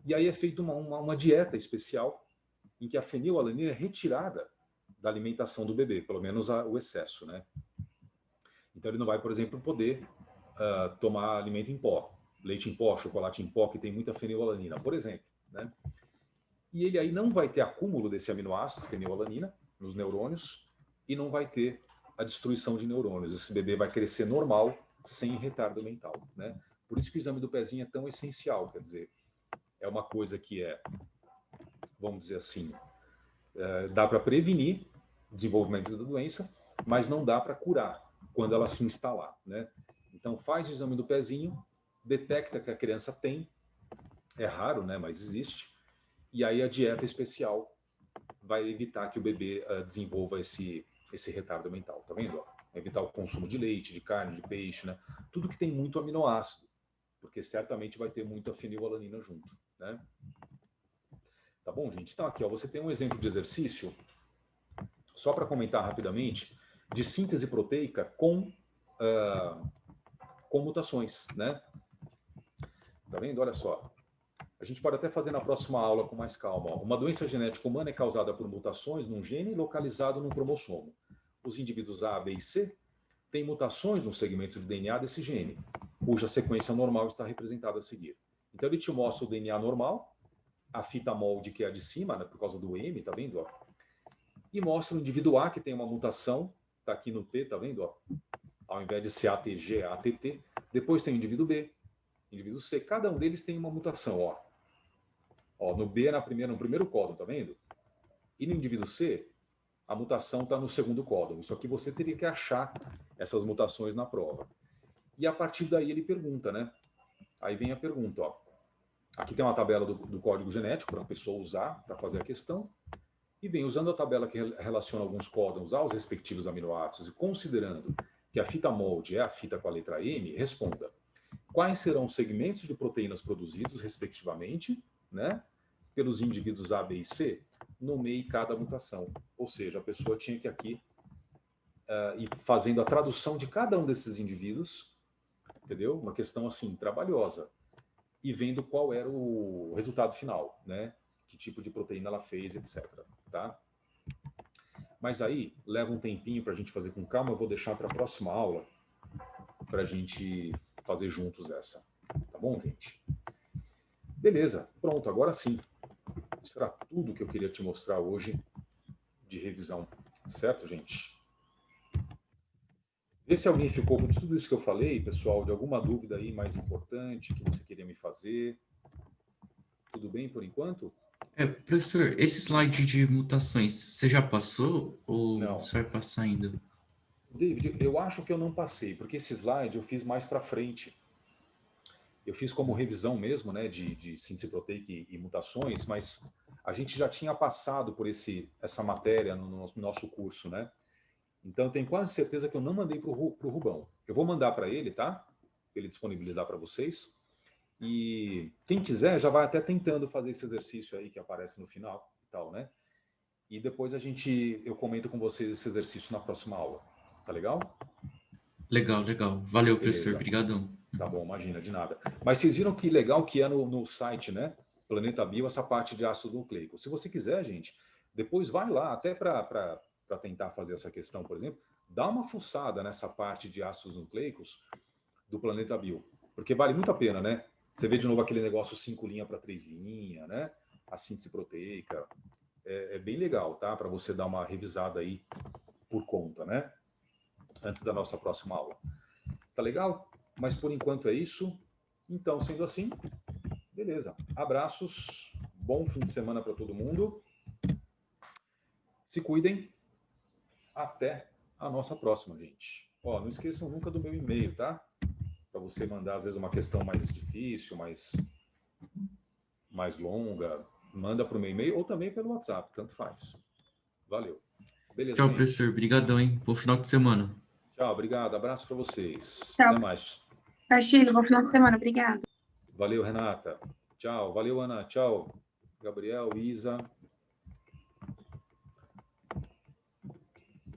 E aí é feita uma dieta especial em que a fenilalanina é retirada da alimentação do bebê, pelo menos o excesso, né? Então ele não vai, por exemplo, poder tomar alimento em pó, leite em pó, chocolate em pó, que tem muita fenilalanina, por exemplo, né? E ele aí não vai ter acúmulo desse aminoácido, fenilalanina, nos neurônios, e não vai ter a destruição de neurônios. Esse bebê vai crescer normal, sem retardo mental, né? Por isso que o exame do pezinho é tão essencial, quer dizer, é uma coisa que vamos dizer assim, dá para prevenir o desenvolvimento da doença, mas não dá para curar quando ela se instalar, né? Então faz o exame do pezinho, detecta que a criança tem, é raro, né, mas existe, e aí a dieta especial vai evitar que o bebê desenvolva esse retardo mental, tá vendo? Evitar o consumo de leite, de carne, de peixe, né? Tudo que tem muito aminoácido, porque certamente vai ter muita fenilalanina junto, né? Tá bom, gente? Então aqui, ó, você tem um exemplo de exercício, só para comentar rapidamente, de síntese proteica com mutações, né? Tá vendo? Olha só. A gente pode até fazer na próxima aula com mais calma. Ó. Uma doença genética humana é causada por mutações num gene localizado num cromossomo. Os indivíduos A, B e C têm mutações no segmento de DNA desse gene, cuja sequência normal está representada a seguir. Então ele te mostra o DNA normal, a fita molde que é a de cima, né, por causa do M, tá vendo? Ó? E mostra o indivíduo A que tem uma mutação, tá aqui no T, tá vendo? Ó? Ao invés de ser ATG, é ATT. Depois tem o indivíduo B, indivíduo C. Cada um deles tem uma mutação, ó. Ó, no B é no primeiro códon, tá vendo? E no indivíduo C, a mutação está no segundo códon. Isso aqui você teria que achar essas mutações na prova. E a partir daí ele pergunta, né? Aí vem a pergunta, ó. Aqui tem uma tabela do código genético para a pessoa usar para fazer a questão. E vem usando a tabela que relaciona alguns códons aos respectivos aminoácidos e considerando que a fita molde é a fita com a letra M, responda. Quais serão os segmentos de proteínas produzidos, respectivamente, né, pelos indivíduos A, B e C, nomeie cada mutação. Ou seja, a pessoa tinha que aqui ir fazendo a tradução de cada um desses indivíduos, entendeu? Uma questão assim, trabalhosa. E vendo qual era o resultado final, né? Que tipo de proteína ela fez, etc. Tá? Mas aí, leva um tempinho para a gente fazer com calma, eu vou deixar para a próxima aula, para a gente fazer juntos essa. Tá bom, gente? Beleza, pronto, agora sim. Isso era tudo que eu queria te mostrar hoje de revisão. Certo, gente? Vê se alguém ficou com tudo isso que eu falei, pessoal, de alguma dúvida aí mais importante que você queria me fazer. Tudo bem por enquanto? Professor, esse slide de mutações, você já passou ou Não. você vai passar ainda? David, eu acho que eu não passei, porque esse slide eu fiz mais para frente. Eu fiz como revisão mesmo, né, de síntese proteica e mutações, mas a gente já tinha passado por essa matéria no nosso curso, né? Então eu tenho quase certeza que eu não mandei para o Rubão. Eu vou mandar para ele, tá? Para ele disponibilizar para vocês. E quem quiser já vai até tentando fazer esse exercício aí que aparece no final e tal, né? E depois eu comento com vocês esse exercício na próxima aula. Tá legal? Legal, legal. Valeu, professor. Beleza. Obrigadão. Tá bom, imagina, de nada. Mas vocês viram que legal que é no site, né? Planeta Bio, essa parte de ácido nucleico. Se você quiser, gente, depois vai lá, até para tentar fazer essa questão, por exemplo, dá uma fuçada nessa parte de ácidos nucleicos do Planeta Bio. Porque vale muito a pena, né? Você vê de novo aquele negócio 5 linhas para 3 linhas, né? A síntese proteica. É bem legal, tá? Para você dar uma revisada aí por conta, né? Antes da nossa próxima aula. Tá legal? Mas por enquanto é isso. Então, sendo assim, beleza. Abraços, bom fim de semana para todo mundo. Se cuidem. Até a nossa próxima, gente. Ó, não esqueçam nunca do meu e-mail, tá? Para para você mandar, às vezes, uma questão mais difícil, mais longa, manda para o meu e-mail ou também pelo WhatsApp, tanto faz. Valeu. Beleza, Tchau, gente? professor. Obrigadão, hein? Bom final de semana. Tchau, obrigado. Abraço para vocês. Tchau. Até mais. Castilho, bom final de semana. Obrigada. Valeu, Renata. Tchau. Valeu, Ana. Tchau. Gabriel, Isa.